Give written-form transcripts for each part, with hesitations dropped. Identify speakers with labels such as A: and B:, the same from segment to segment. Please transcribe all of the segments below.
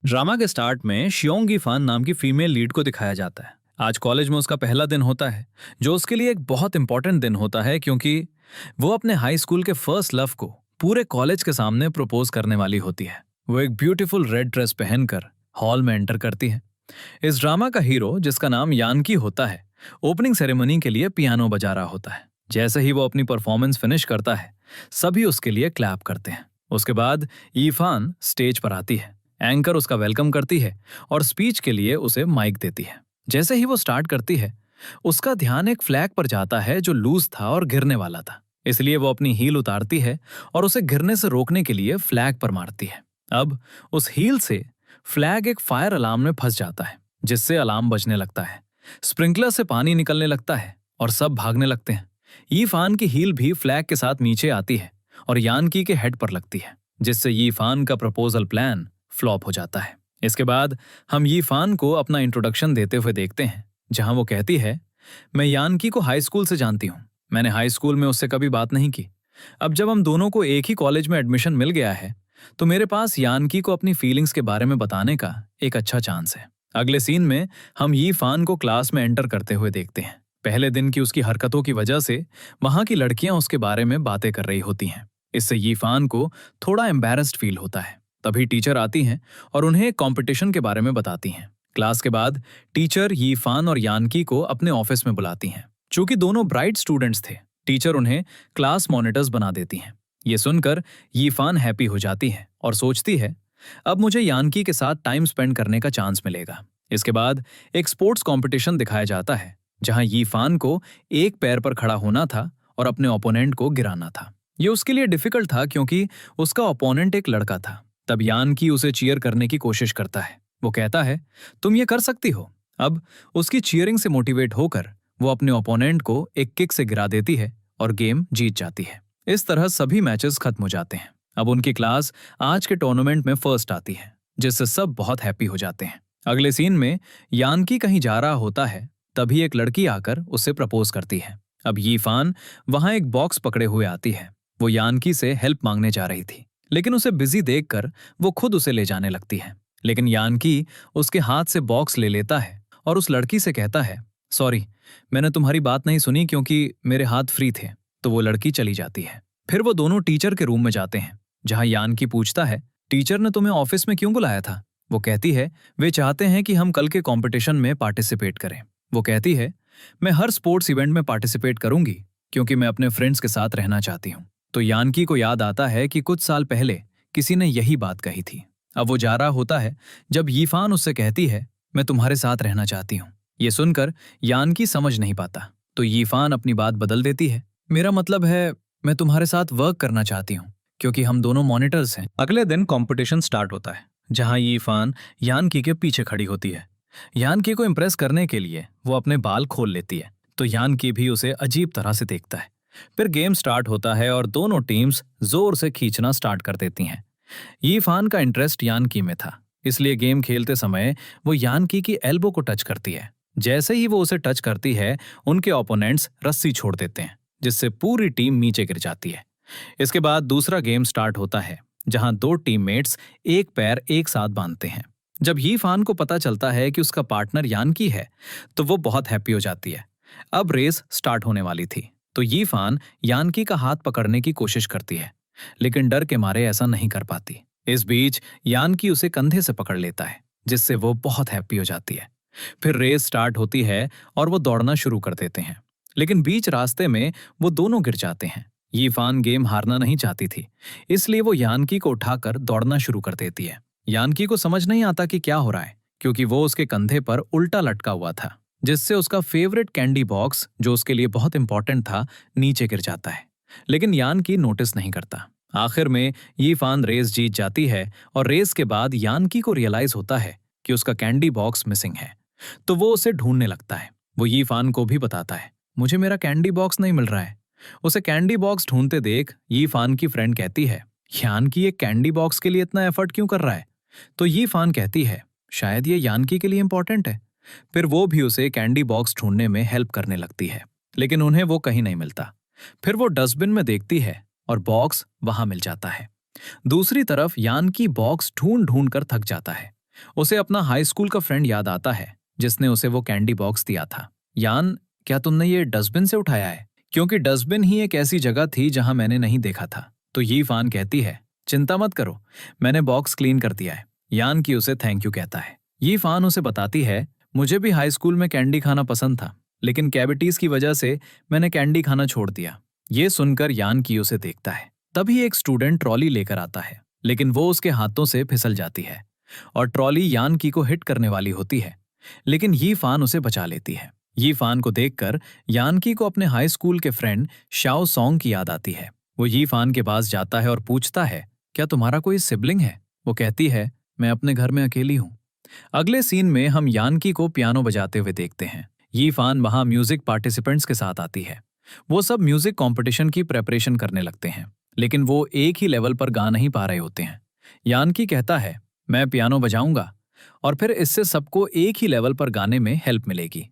A: Drama के start में शियोंग यीफान नाम की फीमेल लीड को दिखाया जाता है। आज कॉलेज में उसका पहला दिन होता है, जो उसके लिए एक बहुत इंपॉर्टेंट दिन होता है क्योंकि वो अपने हाई स्कूल के फर्स्ट लव को पूरे कॉलेज के सामने प्रपोज करने वाली होती है। वो एक ब्यूटीफुल रेड ड्रेस पहनकर हॉल में एंटर करती है। इस ड्रामा का हीरो, जिसका नाम यानकी होता है, ओपनिंग सेरेमनी के लिए पियानो बजा रहा होता है। जैसे ही वो अपनी परफॉर्मेंस फिनिश करता है, सभी उसके लिए क्लैप करते हैं। उसके बाद यीफान स्टेज पर आती है। एंकर उसका वेलकम करती है और स्पीच के लिए उसे माइक देती है। जैसे ही वो स्टार्ट करती है, उसका ध्यान एक फ्लैग पर जाता है जो लूज था और गिरने वाला था। इसलिए वो अपनी हील उतारती है और उसे गिरने से रोकने के लिए फ्लैग पर मारती है। अब उस हील से फ्लैग एक फायर अलार्म में फंस जाता है, जिससे अलार्म बजने लगता है। स्प्रिंकलर से पानी निकलने लगता है और सब भागने लगते हैं। यीफान की हील भी फ्लैग के साथ नीचे आती है और यानकी के हेड पर लगती है, जिससे यीफान का प्रपोजल प्लान फ्लॉप हो जाता है। इसके बाद हम यीफान को अपना इंट्रोडक्शन देते हुए देखते हैं, जहां वो कहती है, मैं यानकी को हाई स्कूल से जानती हूं। मैंने हाई स्कूल में उससे कभी बात नहीं की। अब जब हम दोनों को एक ही कॉलेज में एडमिशन मिल गया है, तो मेरे पास यानकी को अपनी फीलिंग्स के बारे में बताने का एक अच्छा चांस है। अगले सीन में हम यीफान को क्लास में एंटर करते हुए देखते हैं। पहले दिन की उसकी हरकतों की वजह से वहां की लड़कियां उसके बारे में बातें कर रही होती हैं। इससे यीफान को थोड़ा एम्बैरेस्ड फील होता है। तभी टीचर आती हैं और उन्हें एक कंपटीशन के बारे में बताती हैं। क्लास के बाद टीचर यीफान और यानकी को अपने ऑफिस में बुलाती हैं। चूंकि दोनों ब्राइट स्टूडेंट्स थे, टीचर उन्हें क्लास मॉनिटर्स बना देती हैं। ये सुनकर यीफान हैप्पी हो जाती है और सोचती है, अब मुझे यानकी के साथ टाइम स्पेंड करने का चांस मिलेगा। इसके बाद एक स्पोर्ट्स कंपटीशन दिखाया जाता है, जहां यीफान को एक पैर पर खड़ा होना था और अपने ओपोनेंट को गिराना था। ये उसके लिए डिफिकल्ट था क्योंकि उसका ओपोनेंट एक लड़का था। तब यानकी उसे चीयर करने की कोशिश करता है। वो कहता है, तुम ये कर सकती हो। अब उसकी चीयरिंग से मोटिवेट होकर वो अपने ओपोनेंट को एक किक से गिरा देती है और गेम जीत जाती है। इस तरह सभी मैचेस खत्म हो जाते हैं। अब उनकी क्लास आज के टूर्नामेंट में फर्स्ट आती है, जिससे सब बहुत हैप्पी हो जाते हैं। अगले सीन में यानकी कहीं जा रहा होता है, तभी एक लड़की आकर उसे प्रपोज करती है। अब यीफान वहां एक बॉक्स पकड़े हुए आती है। वो यानकी से हेल्प मांगने जा रही थी, लेकिन उसे बिजी देखकर वो खुद उसे ले जाने लगती है। लेकिन यानकी उसके हाथ से बॉक्स ले लेता है और उस लड़की से कहता है, सॉरी, मैंने तुम्हारी बात नहीं सुनी क्योंकि मेरे हाथ फ्री थे। तो वो लड़की चली जाती है। फिर वो दोनों टीचर के रूम में जाते हैं, जहां यानकी पूछता है, टीचर ने तुम्हें ऑफिस में क्यों बुलाया था? वो कहती है, वे चाहते हैं कि हम कल के कंपटीशन में पार्टिसिपेट करें। वो कहती है, मैं हर स्पोर्ट्स इवेंट में पार्टिसिपेट करूंगी क्योंकि मैं अपने फ्रेंड्स के साथ रहना चाहती हूँ। तो यानकी को याद आता है कि कुछ साल पहले किसी ने यही बात कही थी। अब वो जा रहा होता है जब यीफान उससे कहती है, मैं तुम्हारे साथ रहना चाहती हूँ। ये सुनकर यानकी समझ नहीं पाता, तो यीफान अपनी बात बदल देती है, मेरा मतलब है मैं तुम्हारे साथ वर्क करना चाहती हूँ क्योंकि हम दोनों मॉनिटर्स हैं। अगले दिन कंपटीशन स्टार्ट होता है, जहां यीफान यानकी के पीछे खड़ी होती है। यानकी को इम्प्रेस करने के लिए वो अपने बाल खोल लेती है, तो यानकी भी उसे अजीब तरह से देखता है। फिर गेम स्टार्ट होता है और दोनों टीम्स जोर से खींचना स्टार्ट कर देती हैं। यीफान का इंटरेस्ट यानकी में था, इसलिए गेम खेलते समय वो यानकी की एल्बो को टच करती है। जैसे ही वो उसे टच करती है, उनके ओपोनेंट्स रस्सी छोड़ देते हैं, जिससे पूरी टीम नीचे गिर जाती है। इसके बाद दूसरा गेम स्टार्ट होता है, जहां दो टीममेट्स एक पैर एक साथ बांधते हैं। जब यीफान को पता चलता है कि उसका पार्टनर यानकी है, तो वो बहुत हैप्पी हो जाती है। अब रेस स्टार्ट होने वाली थी, तो यीफान यानकी का हाथ पकड़ने की कोशिश करती है, लेकिन डर के मारे ऐसा नहीं कर पाती। इस बीच यानकी उसे कंधे से पकड़ लेता है, जिससे वो बहुत हैप्पी हो जाती है। फिर रेस स्टार्ट होती है और वो दौड़ना शुरू कर देते हैं, लेकिन बीच रास्ते में वो दोनों गिर जाते हैं। यीफान गेम हारना नहीं चाहती थी, इसलिए वो यानकी को उठाकर दौड़ना शुरू कर देती है। यानकी को समझ नहीं आता कि क्या हो रहा है, क्योंकि वो उसके कंधे पर उल्टा लटका हुआ था, जिससे उसका फेवरेट कैंडी बॉक्स, जो उसके लिए बहुत इंपॉर्टेंट था, नीचे गिर जाता है। लेकिन यानकी नोटिस नहीं करता। आखिर में यीफान रेस जीत जाती है और रेस के बाद यानकी को रियलाइज होता है कि उसका कैंडी बॉक्स मिसिंग है, तो वो उसे ढूंढने लगता है। वो यीफान को भी बताता है, मुझे मेरा कैंडी बॉक्स नहीं मिल रहा है। उसे कैंडी बॉक्स ढूंढते देख यीफान की फ्रेंड कहती है, यानकी एक कैंडी बॉक्स के लिए इतना एफर्ट क्यों कर रहा है? तो यीफान कहती है, शायद ये यानकी के लिए इंपॉर्टेंट है। फिर वो भी उसे कैंडी बॉक्स ढूंढने में हेल्प करने लगती है, लेकिन उन्हें वो कहीं नहीं मिलता। फिर वो डस्टबिन में देखती है और बॉक्स वहां मिल जाता है। दूसरी तरफ यानकी बॉक्स ढूंढ ढूंढ कर थक जाता है, उसे अपना हाई स्कूल का फ्रेंड याद आता है जिसने उसे वो कैंडी बॉक्स दिया था। यान, क्या तुमने ये डस्टबिन से उठाया है? क्योंकि डस्टबिन ही एक ऐसी जगह थी जहां मैंने नहीं देखा था। तो यी फान कहती है, चिंता मत करो, मैंने बॉक्स क्लीन कर दिया है। यान की उसे थैंक यू कहता है। यी फान उसे बताती है, मुझे भी हाई स्कूल में कैंडी खाना पसंद था, लेकिन कैविटीज की वजह से मैंने कैंडी खाना छोड़ दिया। ये सुनकर यान की उसे देखता है। तभी एक स्टूडेंट ट्रॉली लेकर आता है, लेकिन वो उसके हाथों से फिसल जाती है और ट्रॉली यान की को हिट करने वाली होती है, लेकिन यी फान उसे बचा लेती है। यी फान को देखकर यान की को अपने हाई स्कूल के फ्रेंड शाओ सॉन्ग की याद आती है। वो यी फान के पास जाता है और पूछता है, क्या तुम्हारा कोई सिबलिंग है? वो कहती है, मैं अपने घर में अकेली हूँ। अगले सीन में हम यानकी को पियानो बजाते हुए देखते हैं। यी फान वहां म्यूजिक पार्टिसिपेंट्स के साथ आती है। वो सब म्यूजिक कंपटीशन की प्रेपरेशन करने लगते हैं, लेकिन वो एक ही लेवल पर गा नहीं पा रहे होते हैं। यानकी कहता है, मैं पियानो बजाऊंगा और फिर इससे सबको एक ही लेवल पर गाने में हेल्प मिलेगी।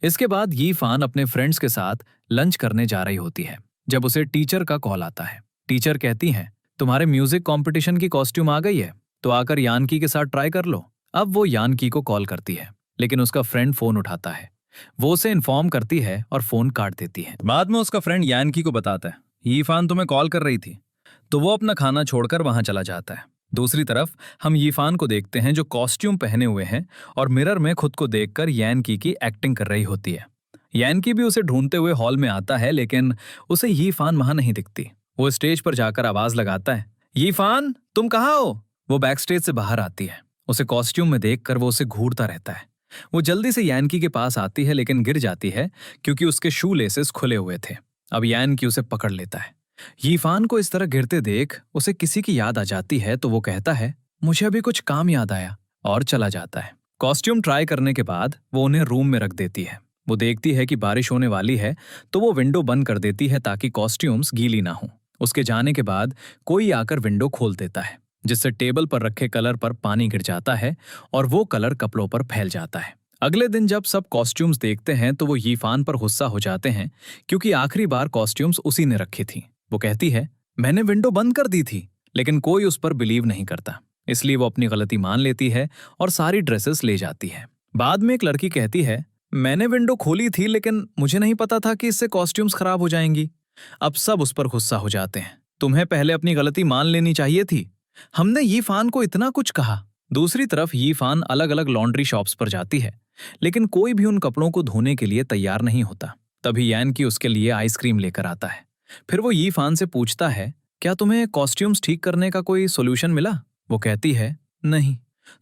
A: इसके बाद यी फान अपने फ्रेंड्स के साथ लंच करने जा रही होती है जब उसे टीचर का कॉल आता है। टीचर कहती हैं, तुम्हारे म्यूजिक कंपटीशन की कॉस्ट्यूम आ गई है, तो आकर यानकी के साथ ट्राई कर लो। अब वो यानकी को कॉल करती है, लेकिन उसका फ्रेंड फोन उठाता है। वो उसे इन्फॉर्म करती है और फोन काट देती है। बाद में उसका फ्रेंड यानकी को बताता है, यी फान तुम्हें कॉल कर रही थी, तो वो अपना खाना छोड़कर वहां चला जाता है। दूसरी तरफ हम यी फान को देखते हैं जो कॉस्ट्यूम पहने हुए हैं और मिरर में खुद को देखकर यानकी की एक्टिंग कर रही होती है। यानकी भी उसे ढूंढते हुए हॉल में आता है, लेकिन उसे यी फान वहां नहीं दिखती। वो स्टेज पर जाकर आवाज लगाता है, यी फान तुम कहाँ हो? वो बैक स्टेज से बाहर आती है। उसे कॉस्ट्यूम में देखकर वो उसे घूरता रहता है। वो जल्दी से यानकी के पास आती है, लेकिन गिर जाती है क्योंकि उसके शू लेसेस खुले हुए थे। अब यानकी उसे पकड़ लेता है। यी फान को इस तरह गिरते देख उसे किसी की याद आ जाती है, तो वो कहता है, मुझे अभी कुछ काम याद आया, और चला जाता है। कॉस्ट्यूम ट्राई करने के बाद वो उन्हें रूम में रख देती है। वो देखती है कि बारिश होने वाली है, तो वो विंडो बंद कर देती है ताकि कॉस्ट्यूम्स गीली ना हो। उसके जाने के बाद कोई आकर विंडो खोल देता है, जिससे टेबल पर रखे कलर पर पानी गिर जाता है और वो कलर कपड़ों पर फैल जाता है। अगले दिन जब सब कॉस्ट्यूम्स देखते हैं तो वो यी फान पर गुस्सा हो जाते हैं, क्योंकि आखिरी बार कॉस्ट्यूम्स उसी ने रखी थी। वो कहती है, मैंने विंडो बंद कर दी थी, लेकिन कोई उस पर बिलीव नहीं करता। इसलिए वो अपनी गलती मान लेती है और सारी ड्रेसेस ले जाती है। बाद में एक लड़की कहती है, मैंने विंडो खोली थी, लेकिन मुझे नहीं पता था कि इससे कॉस्ट्यूम्स खराब हो जाएंगी। अब सब उस पर गुस्सा हो जाते हैं। तुम्हें पहले अपनी गलती मान लेनी चाहिए थी, हमने यी फान को इतना कुछ कहा। दूसरी तरफ यी फान अलग अलग लॉन्ड्री शॉप्स पर जाती है, लेकिन कोई भी उन कपड़ों को धोने के लिए तैयार नहीं होता। तभी यानकी उसके लिए आइसक्रीम लेकर आता है। फिर वो यी फान से पूछता है, क्या तुम्हें कॉस्ट्यूम्स ठीक करने का कोई सोल्यूशन मिला? वो कहती है, नहीं।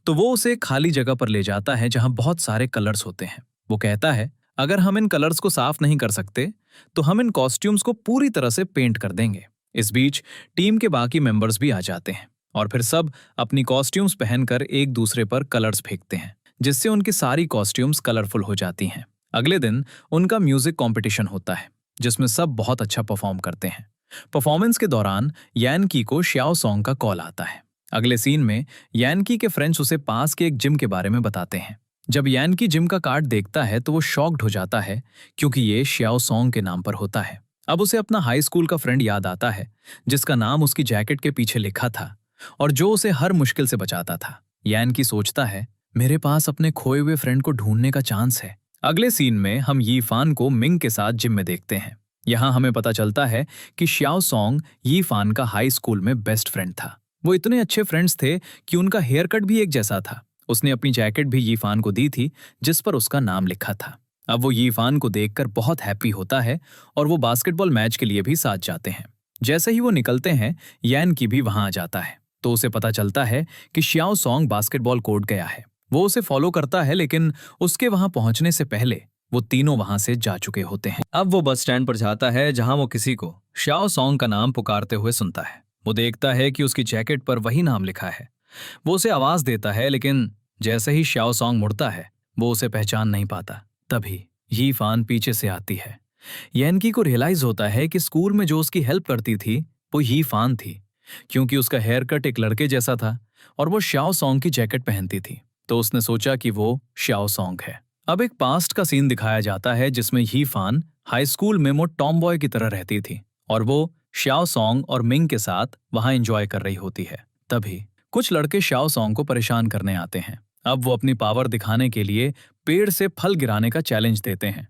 A: तो वो उसे खाली जगह पर ले जाता है जहां बहुत सारे कलर्स होते हैं। वो कहता है, अगर हम इन कलर्स को साफ नहीं कर सकते तो हम इन कॉस्ट्यूम्स को पूरी तरह से पेंट कर देंगे। इस बीच टीम के बाकी मेंबर्स भी आ जाते हैं और फिर सब अपनी कॉस्ट्यूम्स पहनकर एक दूसरे पर कलर्स फेंकते हैं, जिससे उनकी सारी कॉस्ट्यूम्स कलरफुल हो जाती हैं। अगले दिन उनका म्यूजिक कंपटीशन होता है, जिसमें सब बहुत अच्छा परफॉर्म करते हैं। परफॉर्मेंस के दौरान यानकी को श्याओ सॉन्ग का कॉल आता है। अगले सीन में यानकी के फ्रेंड्स उसे पास के एक जिम के बारे में बताते हैं। जब यानकी जिम का कार्ड देखता है तो वो शॉक्ड हो जाता है, क्योंकि ये श्याओ सॉन्ग के नाम पर होता है। अब उसे अपना हाई स्कूल का फ्रेंड याद आता है, जिसका नाम उसकी जैकेट के पीछे लिखा था और जो उसे हर मुश्किल से बचाता था। यानकी सोचता है, मेरे पास अपने खोए हुए फ्रेंड को ढूंढने का चांस है। अगले सीन में हम यी फान को मिंग के साथ जिम में देखते हैं। यहाँ हमें पता चलता है कि श्याओ सॉन्ग यी फान का हाई स्कूल में बेस्ट फ्रेंड था। वो इतने अच्छे फ्रेंड्स थे कि उनका हेयर कट भी एक जैसा था। उसने अपनी जैकेट भी यी फान को दी थी, जिस पर उसका नाम लिखा था। अब वो यी फान को देखकर बहुत हैप्पी होता है और वो बास्केटबॉल मैच के लिए भी साथ जाते हैं। जैसे ही वो निकलते हैं, यानकी भी वहां आ जाता है, तो उसे पता चलता है कि श्याओ सॉन्ग बास्केटबॉल कोर्ट गया है। वो उसे फॉलो करता है, लेकिन उसके वहां पहुंचने से पहले वो तीनों वहां से जा चुके होते हैं। अब वो बस स्टैंड पर जाता है, जहां वो किसी को श्याओ सॉन्ग का नाम पुकारते हुए सुनता है। वो देखता है कि उसकी जैकेट पर वही नाम लिखा है। वो उसे आवाज देता है, लेकिन जैसे ही श्याओ सॉन्ग मुड़ता है, वो उसे पहचान नहीं पाता। तभी यी फान पीछे से आती है। यानकी को रियलाइज होता है कि स्कूल में जो उसकी हेल्प करती थी वो यी फान थी, क्योंकि उसका हेयर कट एक लड़के जैसा था और वो श्याओ सॉन्ग की जैकेट पहनती थी। तो उसने सोचा कि वो श्याओ सॉन्ग है। अब एक पास्ट का सीन दिखाया जाता है, जिसमें यी फान हाई स्कूल में वो टॉम बॉय की तरह रहती थी और वो श्याओ सॉन्ग और मिंग के साथ वहां एंजॉय कर रही होती है। तभी कुछ लड़के श्याओ सॉन्ग को परेशान करने आते हैं। अब वो अपनी पावर दिखाने के लिए पेड़ से फल गिराने का चैलेंज देते हैं।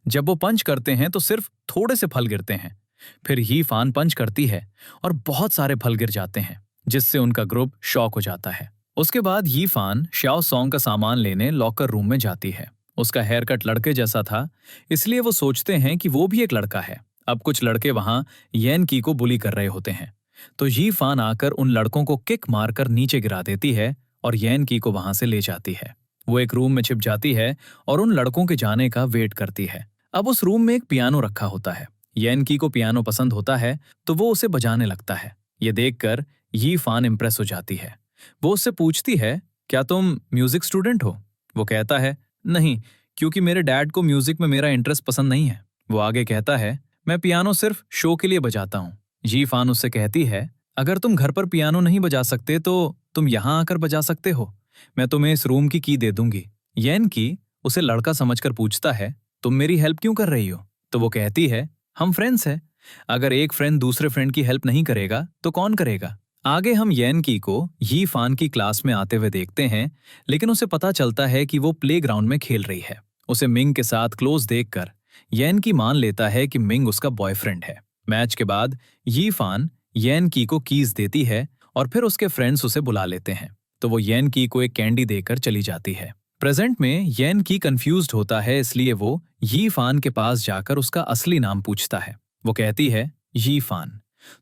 A: जब वो पंच करते हैं तो सिर्फ थोड़े से फल गिरते हैं। फिर ही फान पंच करती है और बहुत सारे फल गिर जाते हैं, जिससे उनका ग्रुप शॉक हो जाता है। उसके बाद ही फान श्याओ सॉन्ग का सामान लेने लॉकर रूम में जाती है। उसका हेयर कट लड़के जैसा था, इसलिए वो सोचते हैं कि वो भी एक लड़का है। अब कुछ लड़के वहां येन की को बुली कर रहे होते हैं, तो यी फान आकर उन लड़कों को किक मारकर नीचे गिरा देती है और येन की को वहां से ले जाती है। वो एक रूम में छिप जाती है और उन लड़कों के जाने का वेट करती है। अब उस रूम में एक पियानो रखा होता है। येन की को पियानो पसंद होता है, तो वो उसे बजाने लगता है। ये देखकर यी फान इम्प्रेस हो जाती है। वो उससे पूछती है, क्या तुम म्यूजिक स्टूडेंट हो? वो कहता है, नहीं, क्योंकि मेरे डैड को म्यूजिक में मेरा इंटरेस्ट पसंद नहीं है। वो आगे कहता है, मैं पियानो सिर्फ शो के लिए बजाता हूँ। यी फान उससे कहती है, अगर तुम घर पर पियानो नहीं बजा सकते तो तुम यहाँ आकर बजा सकते हो। मैं तुम्हें इस रूम की की दे दूंगी। येन की उसे लड़का समझकर पूछता है, तुम मेरी हेल्प क्यों कर रही हो? तो वो कहती है, हम फ्रेंड्स हैं। अगर एक फ्रेंड दूसरे फ्रेंड की हेल्प नहीं करेगा तो कौन करेगा? आगे हम येन की को यी फान की क्लास में आते हुए देखते हैं, लेकिन उसे पता चलता है कि वो प्लेग्राउंड में खेल रही है। उसे मिंग के साथ क्लोज देखकर येन की मान लेता है कि मिंग उसका बॉयफ्रेंड है। मैच के बाद यी फान येन की को कीज देती है और फिर उसके फ्रेंड्स उसे बुला लेते हैं, तो वो येन की को एक कैंडी देकर चली जाती है। प्रेजेंट में येन की कंफ्यूज्ड होता है, इसलिए वो यी फान के पास जाकर उसका असली नाम पूछता है। वो कहती है, यी फान।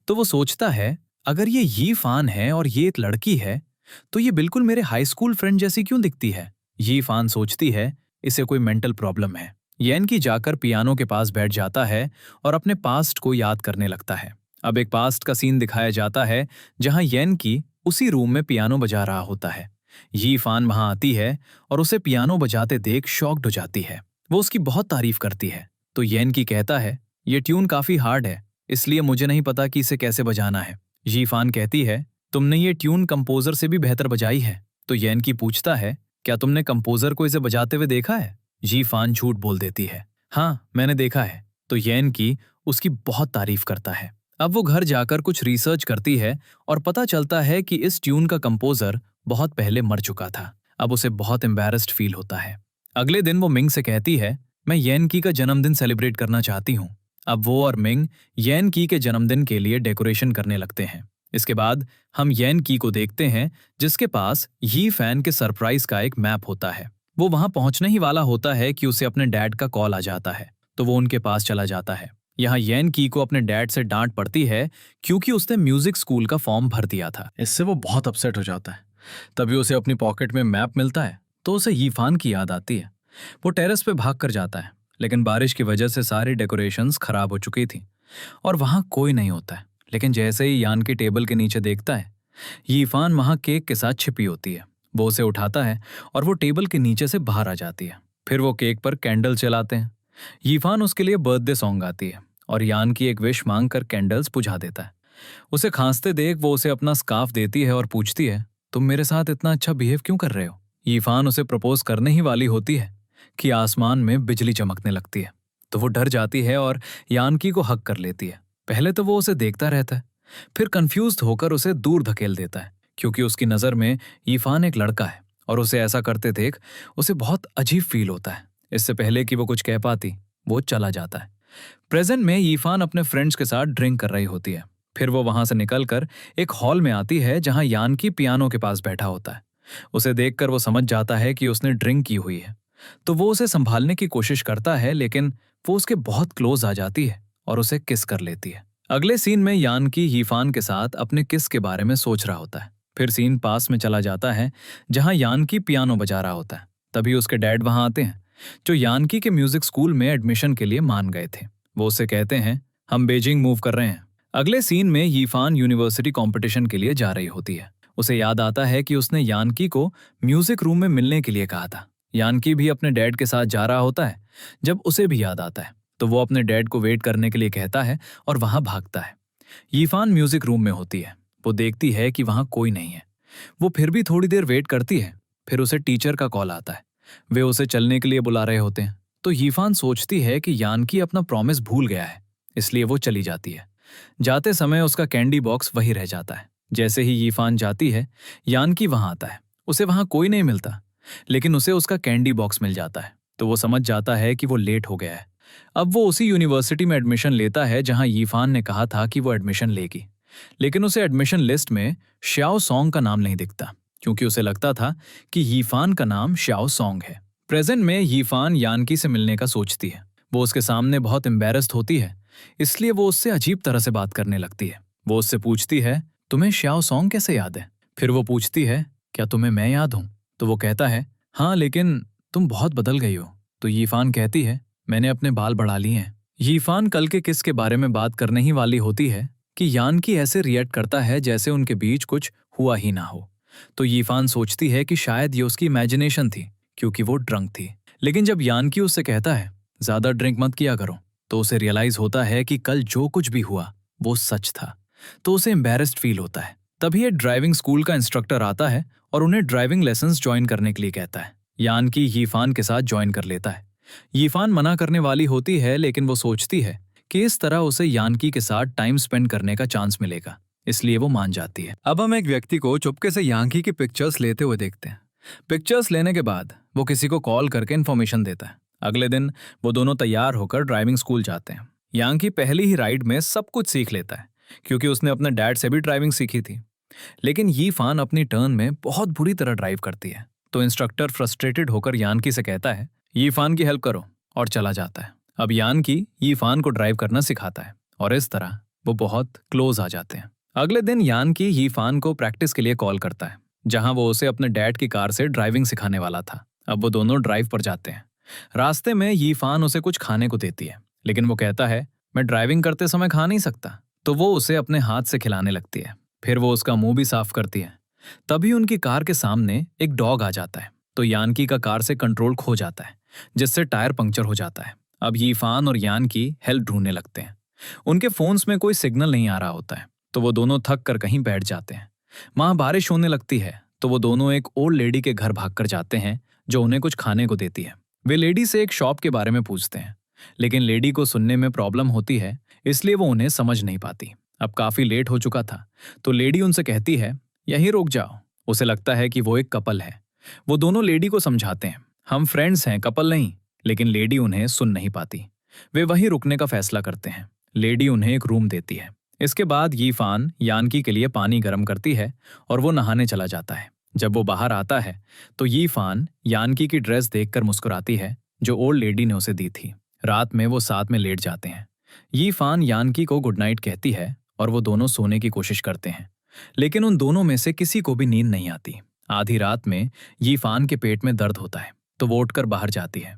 A: तो वो सोचता है, अगर ये यी फान है और ये एक लड़की है, तो ये बिल्कुल मेरे हाई स्कूल फ्रेंड जैसी क्यों दिखती है? यी फान सोचती है, इसे कोई मेंटल प्रॉब्लम है। येन की जाकर पियानो के पास बैठ जाता है और अपने पास्ट को याद करने लगता है। अब एक पास्ट का सीन दिखाया जाता है जहां येन की उसी रूम में पियानो बजा रहा होता है। यी फान वहां आती है और उसे पियानो बजाते देख शॉक्ड हो जाती है। वो उसकी बहुत तारीफ करती है, तो येन की कहता है, ये ट्यून काफी हार्ड है, इसलिए मुझे नहीं पता कि इसे कैसे बजाना है। यी फान कहती है, तुमने ये ट्यून कंपोजर से भी बेहतर बजाई है। तो येन की पूछता है, क्या तुमने कंपोजर को इसे बजाते हुए देखा है? यी फान झूठ बोल देती है, हाँ मैंने देखा है। तो येन की उसकी बहुत तारीफ करता है। अब वो घर जाकर कुछ रिसर्च करती है और पता चलता है कि इस ट्यून का कंपोजर बहुत पहले मर चुका था। अब उसे बहुत एम्बैरेस्ड फील होता है। अगले दिन वो मिंग से कहती है, मैं येन की का जन्मदिन सेलिब्रेट करना चाहती हूँ। अब वो और मिंग येन की के जन्मदिन के लिए डेकोरेशन करने लगते हैं। इसके बाद हम येन की को देखते हैं, जिसके पास यी फैन के सरप्राइज का एक मैप होता है। वो वहां पहुंचने ही वाला होता है कि उसे अपने डैड का कॉल आ जाता है, तो वो उनके पास चला जाता है। यहाँ येन की को अपने डैड से डांट पड़ती है क्योंकि उसने म्यूजिक स्कूल का फॉर्म भर दिया था। इससे वो बहुत अपसेट हो जाता है। तभी उसे अपनी पॉकेट में मैप मिलता है, तो उसे यीफान की याद आती है। वो टेरेस पे भाग कर जाता है, लेकिन बारिश की वजह से सारी डेकोरेशंस खराब हो चुकी थी और वहां कोई नहीं होता है। लेकिन जैसे ही यान के टेबल के नीचे देखता है, यीफान वहां केक के साथ छिपी होती है। वो उसे उठाता है और वो टेबल के नीचे से बाहर आ जाती है। फिर वो केक पर कैंडल जलाते हैं। यीफान उसके लिए बर्थडे सॉन्ग गाती है और यान की एक विश मांग कर कैंडल्स बुझा देता है। उसे खांसते देख वो उसे अपना स्कार्फ देती है और पूछती है, तुम मेरे साथ इतना अच्छा बिहेव क्यों कर रहे हो? यीफान उसे प्रपोज करने ही वाली होती है कि आसमान में बिजली चमकने लगती है, तो वो डर जाती है और यानकी को हक कर लेती है। पहले तो वो उसे देखता रहता है, फिर कंफ्यूज्ड होकर उसे दूर धकेल देता है, क्योंकि उसकी नज़र में यीफान एक लड़का है और उसे ऐसा करते देख उसे बहुत अजीब फील होता है। इससे पहले कि वो कुछ कह पाती, वो चला जाता है। प्रेजेंट में यीफान अपने फ्रेंड्स के साथ ड्रिंक कर रही होती है। फिर वो वहां से निकलकर एक हॉल में आती है जहां यानकी पियानो के पास बैठा होता है। उसे देखकर वो समझ जाता है कि उसने ड्रिंक की हुई है, तो वो उसे संभालने की कोशिश करता है, लेकिन वो उसके बहुत क्लोज आ जाती है और उसे किस कर लेती है। अगले सीन में यानकी यीफान के साथ अपने किस के बारे में सोच रहा होता है। फिर सीन पास में चला जाता है जहां यानकी पियानो बजा रहा होता है। तभी उसके डैड वहां आते हैं, जो यानकी के म्यूजिक स्कूल में एडमिशन के लिए मान गए थे। वो उसे कहते हैं, हम बीजिंग मूव कर रहे हैं। अगले सीन में यीफान यूनिवर्सिटी कंपटीशन के लिए जा रही होती है। उसे याद आता है कि उसने यानकी को म्यूजिक रूम में मिलने के लिए कहा था। यानकी भी अपने डैड के साथ जा रहा होता है। जब उसे भी याद आता है, तो वो अपने डैड को वेट करने के लिए कहता है और वहां भागता है। यीफान म्यूजिक रूम में होती है। वो देखती है कि वहां कोई नहीं है। वो फिर भी थोड़ी देर वेट करती है। फिर उसे टीचर का कॉल आता है। वे उसे चलने के लिए बुला रहे होते हैं, तो यीफान सोचती है कि यानकी अपना प्रॉमिस भूल गया है, इसलिए वो चली जाती है। जाते समय उसका कैंडी बॉक्स वही रह जाता है। जैसे ही यीफान जाती है, यानकी वहां आता है। उसे वहां कोई नहीं मिलता। लेकिन उसे उसका कैंडी बॉक्स मिल जाता है, तो वो समझ जाता है कि वो लेट हो गया है। अब वो उसी यूनिवर्सिटी में एडमिशन लेता है जहां यीफान ने कहा था कि वो एडमिशन लेगी। लेकिन उसे एडमिशन लिस्ट में श्याओ सॉन्ग का नाम नहीं दिखता, क्योंकि उसे लगता था कि यीफान का नाम श्याओ सॉन्ग है। प्रेजेंट में यीफान यानकी से मिलने का सोचती है। वो उसके सामने बहुत एम्बेरस्ड होती है, इसलिए वो उससे अजीब तरह से बात करने लगती है। वो उससे पूछती है, तुम्हें श्याओ सॉन्ग कैसे याद है? फिर वो पूछती है, क्या तुम्हें मैं याद हूं? तो वो कहता है, हाँ, लेकिन तुम बहुत बदल गई हो। तो यीफान कहती है, मैंने अपने बाल बढ़ा लिए हैं। यीफान कल के किस के बारे में बात करने ही वाली होती है कि यानकी ऐसे रिएक्ट करता है जैसे उनके बीच कुछ हुआ ही ना हो। तो यीफान सोचती है कि शायद ये उसकी इमेजिनेशन थी, क्योंकि वो ड्रंक थी। लेकिन जब यानकी उससे कहता है, ज्यादा ड्रिंक मत किया करो, तो उसे रियलाइज होता है कि कल जो कुछ भी हुआ वो सच था। तो उसे एम्बेरस्ड फील होता है। तभी एक ड्राइविंग स्कूल का इंस्ट्रक्टर आता है और उन्हें ड्राइविंग लेसन्स ज्वाइन करने के लिए कहता है। यानकी यीफान के साथ ज्वाइन कर लेता है। यीफान मना करने वाली होती है, लेकिन वो सोचती है कि इस तरह उसे यानकी के साथ टाइम स्पेंड करने का चांस मिलेगा, इसलिए वो मान जाती है। अब हम एक व्यक्ति को चुपके से यानकी की पिक्चर्स लेते हुए देखते हैं। पिक्चर्स लेने के बाद वो किसी को कॉल करके इन्फॉर्मेशन देता है। अगले दिन वो दोनों तैयार होकर ड्राइविंग स्कूल जाते हैं। यानकी पहली ही राइड में सब कुछ सीख लेता है, क्योंकि उसने अपने डैड से भी ड्राइविंग सीखी थी। लेकिन यीफान अपनी टर्न में बहुत बुरी तरह ड्राइव करती है। तो इंस्ट्रक्टर फ्रस्ट्रेटेड होकर यानकी से कहता है, यीफान की हेल्प करो, और चला जाता है। अब यानकी यीफान को ड्राइव करना सिखाता है और इस तरह वो बहुत क्लोज आ जाते हैं। अगले दिन यानकी यीफान को प्रैक्टिस के लिए कॉल करता है, जहां वो उसे अपने डैड की कार से ड्राइविंग सिखाने वाला था। अब वो दोनों ड्राइव पर जाते हैं। रास्ते में यीफान उसे कुछ खाने को देती है, लेकिन वो कहता है, मैं ड्राइविंग करते समय खा नहीं सकता। तो वो उसे अपने हाथ से खिलाने लगती है। फिर वो उसका मुंह भी साफ करती है। तभी उनकी कार के सामने एक डॉग आ जाता है। तो यानकी का कार से कंट्रोल खो जाता है, जिससे टायर पंक्चर हो जाता है। अब यीफान और यानकी हेल्प ढूंढने लगते हैं। उनके फोन्स में कोई सिग्नल नहीं आ रहा होता है, तो वो दोनों थक कर कहीं बैठ जाते हैं। वहां बारिश होने लगती है, तो वो दोनों एक ओल्ड लेडी के घर भागकर जाते हैं, जो उन्हें कुछ खाने को देती है। वे लेडी से एक शॉप के बारे में पूछते हैं, लेकिन लेडी को सुनने में प्रॉब्लम होती है, इसलिए वो उन्हें समझ नहीं पाती। अब काफी लेट हो चुका था, तो लेडी उनसे कहती है, यहीं रुक जाओ। उसे लगता है कि वो एक कपल है। वो दोनों लेडी को समझाते हैं, हम फ्रेंड्स हैं, कपल नहीं। लेकिन लेडी उन्हें सुन नहीं पाती। वे वहीं रुकने का फैसला करते हैं। लेडी उन्हें एक रूम देती है। इसके बाद यीफान यानकी के लिए पानी गर्म करती है और वो नहाने चला जाता है। जब वो बाहर आता है तो यीफान यानकी की ड्रेस देखकर मुस्कुराती है, जो ओल्ड लेडी ने उसे दी थी। रात में वो साथ में लेट जाते हैं। यीफान यानकी को गुड नाइट कहती है और वो दोनों सोने की कोशिश करते हैं, लेकिन उन दोनों में से किसी को भी नींद नहीं आती। आधी रात में यीफान के पेट में दर्द होता है, तो वो उठकर बाहर जाती है।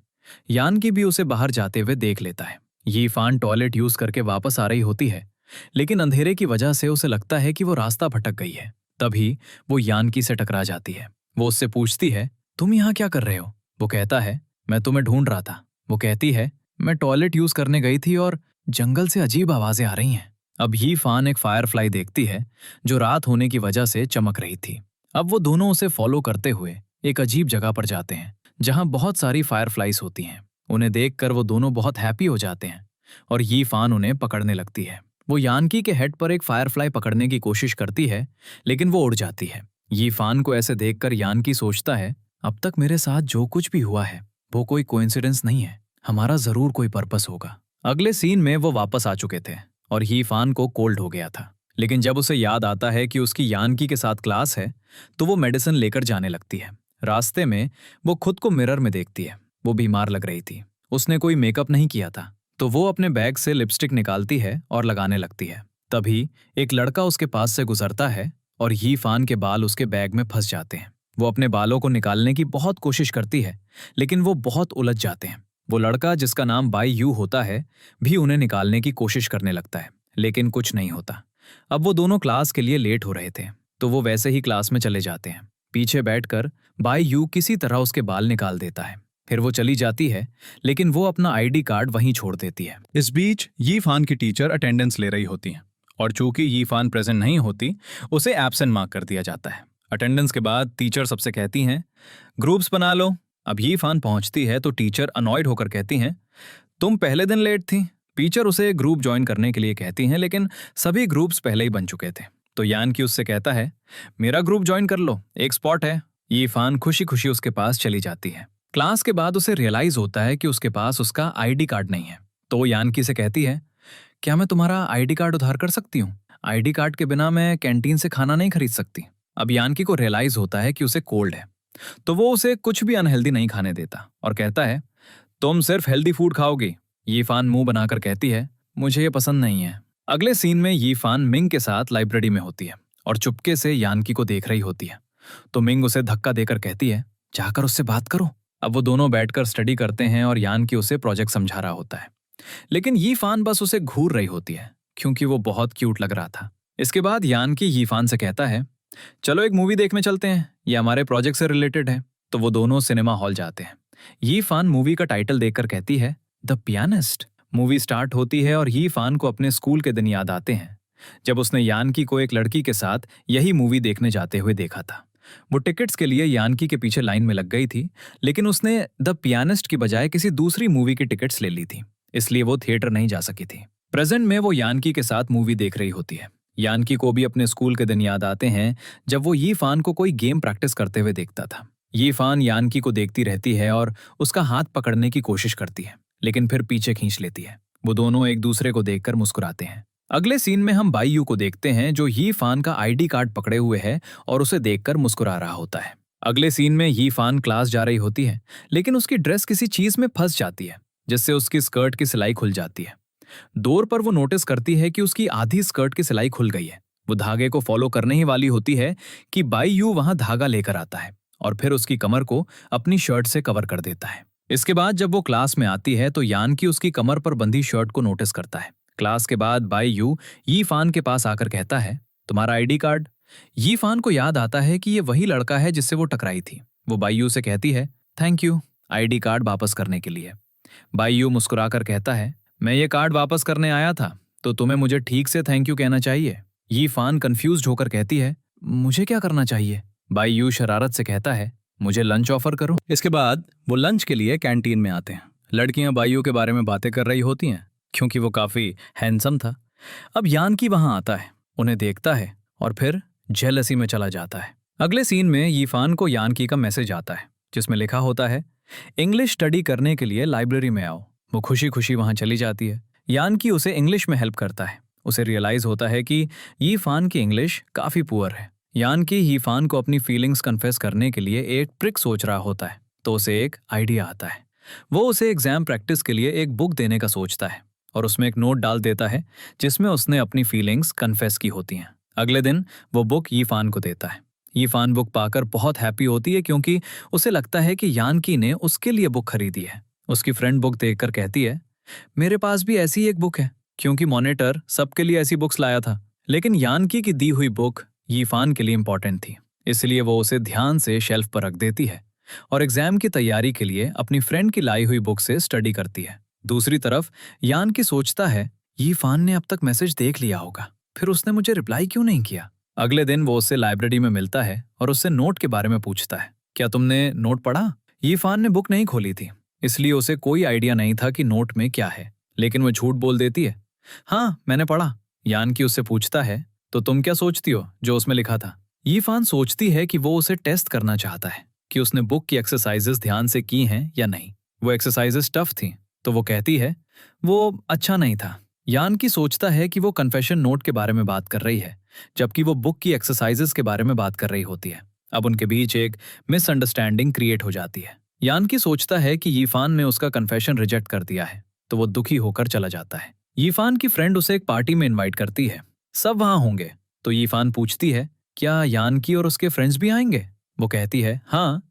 A: यानकी भी उसे बाहर जाते हुए देख लेता है। यीफान टॉयलेट यूज करके वापस आ रही होती है, लेकिन अंधेरे की वजह से उसे लगता है कि वो रास्ता भटक गई है। तभी वो यानकी से टकरा जाती है। वो उससे पूछती है, तुम यहाँ क्या कर रहे हो? वो कहता है, मैं तुम्हें ढूंढ रहा था। वो कहती है, मैं टॉयलेट यूज करने गई थी और जंगल से अजीब आवाजें आ रही हैं। अब यीफान एक फायरफ्लाई देखती है, जो रात होने की वजह से चमक रही थी। अब वो दोनों उसे फॉलो करते हुए एक अजीब जगह पर जाते हैं, जहां बहुत सारी फायरफ्लाइज होती हैं। उन्हें देखकर वो दोनों बहुत हैप्पी हो जाते हैं और यीफान उन्हें पकड़ने लगती है। वो यानकी के हेड पर एक फायरफ्लाई पकड़ने की कोशिश करती है, लेकिन वो उड़ जाती है। यीफान को ऐसे देखकर यानकी सोचता है, अब तक मेरे साथ जो कुछ भी हुआ है वो कोई कोइंसिडेंस नहीं है, हमारा जरूर कोई पर्पस होगा। अगले सीन में वो वापस आ चुके थे और यीफान को कोल्ड हो गया था। लेकिन जब उसे याद आता है कि उसकी यानकी के साथ क्लास है, तो वो मेडिसिन लेकर जाने लगती है। रास्ते में वो खुद को मिरर में देखती है। वो बीमार लग रही थी। उसने कोई मेकअप नहीं किया था, तो वो अपने बैग से लिपस्टिक निकालती है और लगाने लगती है। तभी एक लड़का उसके पास से गुजरता है और यीफान के बाल उसके बैग में फंस जाते हैं। वो अपने बालों को निकालने की बहुत कोशिश करती है, लेकिन वो बहुत उलझ जाते हैं। वो लड़का, जिसका नाम बाई यू होता है, भी उन्हें निकालने की कोशिश करने लगता है, लेकिन कुछ नहीं होता। अब वो दोनों क्लास के लिए लेट हो रहे थे, तो वो वैसे ही क्लास में चले जाते हैं। पीछे बैठकर बाई यू किसी तरह उसके बाल निकाल देता है। फिर वो चली जाती है, लेकिन वो अपना आईडी कार्ड वहीं छोड़ देती है। इस बीच यीफान की टीचर अटेंडेंस ले रही होती हैं और चूंकि यीफान प्रेजेंट नहीं होती, उसे एब्सेंट मार्क कर दिया जाता है। अटेंडेंस के बाद टीचर सबसे कहती हैं, ग्रुप्स बना लो। अब यीफान पहुंचती है तो टीचर अनॉयड होकर कहती हैं, तुम पहले दिन लेट थी। टीचर उसे ग्रुप ज्वाइन करने के लिए कहती हैं, लेकिन सभी ग्रुप्स पहले ही बन चुके थे। तो यानकी उससे कहता है, मेरा ग्रुप ज्वाइन कर लो, एक स्पॉट है। यीफान खुशी खुशी उसके पास चली जाती है। क्लास के बाद उसे रियलाइज होता है कि उसके पास उसका आईडी कार्ड नहीं है, तो वो यानकी से कहती है, क्या मैं तुम्हारा आईडी कार्ड उधार कर सकती हूँ? आईडी कार्ड के बिना मैं कैंटीन से खाना नहीं खरीद सकती। अब यानकी को रियलाइज होता है कि उसे कोल्ड है, तो वो उसे कुछ भी अनहेल्दी नहीं खाने देता और कहता है, तुम सिर्फ हेल्दी फूड खाओगी। यीफान मुंह बनाकर कहती है, मुझे ये पसंद नहीं है। अगले सीन में यीफान मिंग के साथ लाइब्रेरी में होती है और चुपके से यानकी को देख रही होती है। तो मिंग उसे धक्का देकर कहती है, जाकर उससे बात करो। अब वो दोनों बैठकर स्टडी करते हैं और यानकी उसे प्रोजेक्ट समझा रहा होता है, लेकिन यीफान बस उसे घूर रही होती है क्योंकि वो बहुत क्यूट लग रहा था। इसके बाद यानकी यीफान से कहता है, चलो एक मूवी देखने चलते हैं, ये हमारे प्रोजेक्ट से रिलेटेड है। तो वो दोनों सिनेमा हॉल जाते हैं। यीफान मूवी का टाइटल देखकर कहती है, द पियानिस्ट। मूवी स्टार्ट होती है और यीफान को अपने स्कूल के दिन याद आते हैं जब उसने यानकी को एक लड़की के साथ यही मूवी देखने जाते हुए देखा था। वो टिकट्स के लिए यानकी के पीछे लाइन में लग गई थी, लेकिन उसने द पियानिस्ट की बजाय किसी दूसरी मूवी की टिकट्स ले ली थी, इसलिए वो थिएटर नहीं जा सकी थी। प्रेजेंट में वो यानकी के साथ मूवी देख रही होती है। यानकी को भी अपने स्कूल के दिन याद आते हैं जब वो यीफान को कोई गेम प्रैक्टिस करते हुए देखता था। यीफान यानकी को देखती रहती है और उसका हाथ पकड़ने की कोशिश करती है, लेकिन फिर पीछे खींच लेती है। वो दोनों एक दूसरे को देखकर मुस्कुराते हैं। अगले सीन में हम बाईयू को देखते हैं जो यीफान का आईडी कार्ड पकड़े हुए है और उसे देखकर मुस्कुरा रहा होता है। अगले सीन में यीफान क्लास जा रही होती है, लेकिन उसकी ड्रेस किसी चीज में फंस जाती है, जिससे उसकी स्कर्ट की सिलाई खुल जाती है। दूर पर वो नोटिस करती है कि उसकी आधी स्कर्ट की सिलाई खुल गई है। वो धागे को फॉलो करने ही वाली होती है कि बाईयू वहां धागा लेकर आता है और फिर उसकी कमर को अपनी शर्ट से कवर कर देता है। इसके बाद जब वो क्लास में आती है तो यानकी उसकी कमर पर बंधी शर्ट को नोटिस करता है। क्लास के बाद बाईयू यीफान के पास आकर कहता है, तुम्हारा आईडी कार्ड। यीफान को याद आता है कि ये वही लड़का है जिससे वो टकराई थी। वो बाईयू से कहती है, थैंक यू आईडी कार्ड वापस करने के लिए। बाईयू मुस्कुराकर कहता है, मैं ये कार्ड वापस करने आया था, तो तुम्हें मुझे ठीक से थैंक यू कहना चाहिए। यीफान कंफ्यूज्ड होकर कहती है, मुझे क्या करना चाहिए? बाईयू शरारत से कहता है, मुझे लंच ऑफर करो। इसके बाद वो लंच के लिए कैंटीन में आते हैं। लड़कियां बाईयू के बारे में बातें कर रही होती हैं क्योंकि वो काफी हैंडसम था। अब यानकी वहां आता है, उन्हें देखता है और फिर जेलसी में चला जाता है। अगले सीन में यीफान को यानकी का मैसेज आता है जिसमें लिखा होता है, इंग्लिश स्टडी करने के लिए लाइब्रेरी में आओ। वो खुशी खुशी वहां चली जाती है। यानकी उसे इंग्लिश में हेल्प करता है। उसे रियलाइज होता है कि यीफान की इंग्लिश काफी पुअर है। यानकी यीफान को अपनी फीलिंग्स कन्फेस करने के लिए एक ट्रिक सोच रहा होता है, तो उसे एक आइडिया आता है। वो उसे एग्जाम प्रैक्टिस के लिए एक बुक देने का सोचता है और उसमें एक नोट डाल देता है जिसमें उसने अपनी फीलिंग्स कन्फेस की होती हैं। अगले दिन वो बुक यीफान को देता है। यीफान बुक पाकर बहुत हैप्पी होती है क्योंकि उसे लगता है कि यानकी ने उसके लिए बुक खरीदी है। उसकी फ्रेंड बुक देखकर कहती है, मेरे पास भी ऐसी एक बुक है, क्योंकि मॉनिटर सबके लिए ऐसी बुक्स लाया था। लेकिन यानकी की दी हुई बुक यीफान के लिए इंपॉर्टेंट थी, इसलिए वो उसे ध्यान से शेल्फ पर रख देती है और एग्जाम की तैयारी के लिए अपनी फ्रेंड की लाई हुई बुक से स्टडी करती है। दूसरी तरफ यानकी सोचता है, यीफान ने अब तक मैसेज देख लिया होगा, फिर उसने मुझे रिप्लाई क्यों नहीं किया। अगले दिन वो उससे लाइब्रेरी में मिलता है और उससे नोट के बारे में पूछता है, क्या तुमने नोट पढ़ा? यीफान ने बुक नहीं खोली थी, इसलिए उसे कोई आइडिया नहीं था कि नोट में क्या है, लेकिन वो झूठ बोल देती है, हाँ मैंने पढ़ा। यानकी उससे पूछता है, तो तुम क्या सोचती हो जो उसमें लिखा था? यीफान सोचती है कि वो उसे टेस्ट करना चाहता है कि उसने बुक की एक्सरसाइजेस ध्यान से की हैं या नहीं। वो एक्सरसाइजेस टफ थी, तो वो कहती है, वो अच्छा नहीं था। यानकी सोचता है कि वो कन्फेशन नोट के बारे में बात कर रही है, जबकि वो बुक की एक्सरसाइजेस के बारे में बात कर रही होती है। अब उनके बीच एक मिसअंडरस्टैंडिंग क्रिएट हो जाती है। यानकी सोचता है कि यीफान ने उसका कन्फेशन रिजेक्ट कर दिया है, तो वो दुखी होकर चला जाता है। यीफान की फ्रेंड उसे एक पार्टी में इनवाइट करती है, सब वहां होंगे। तो यीफान पूछती है, क्या यानकी और उसके फ्रेंड्स भी आएंगे? वो कहती है, हाँ।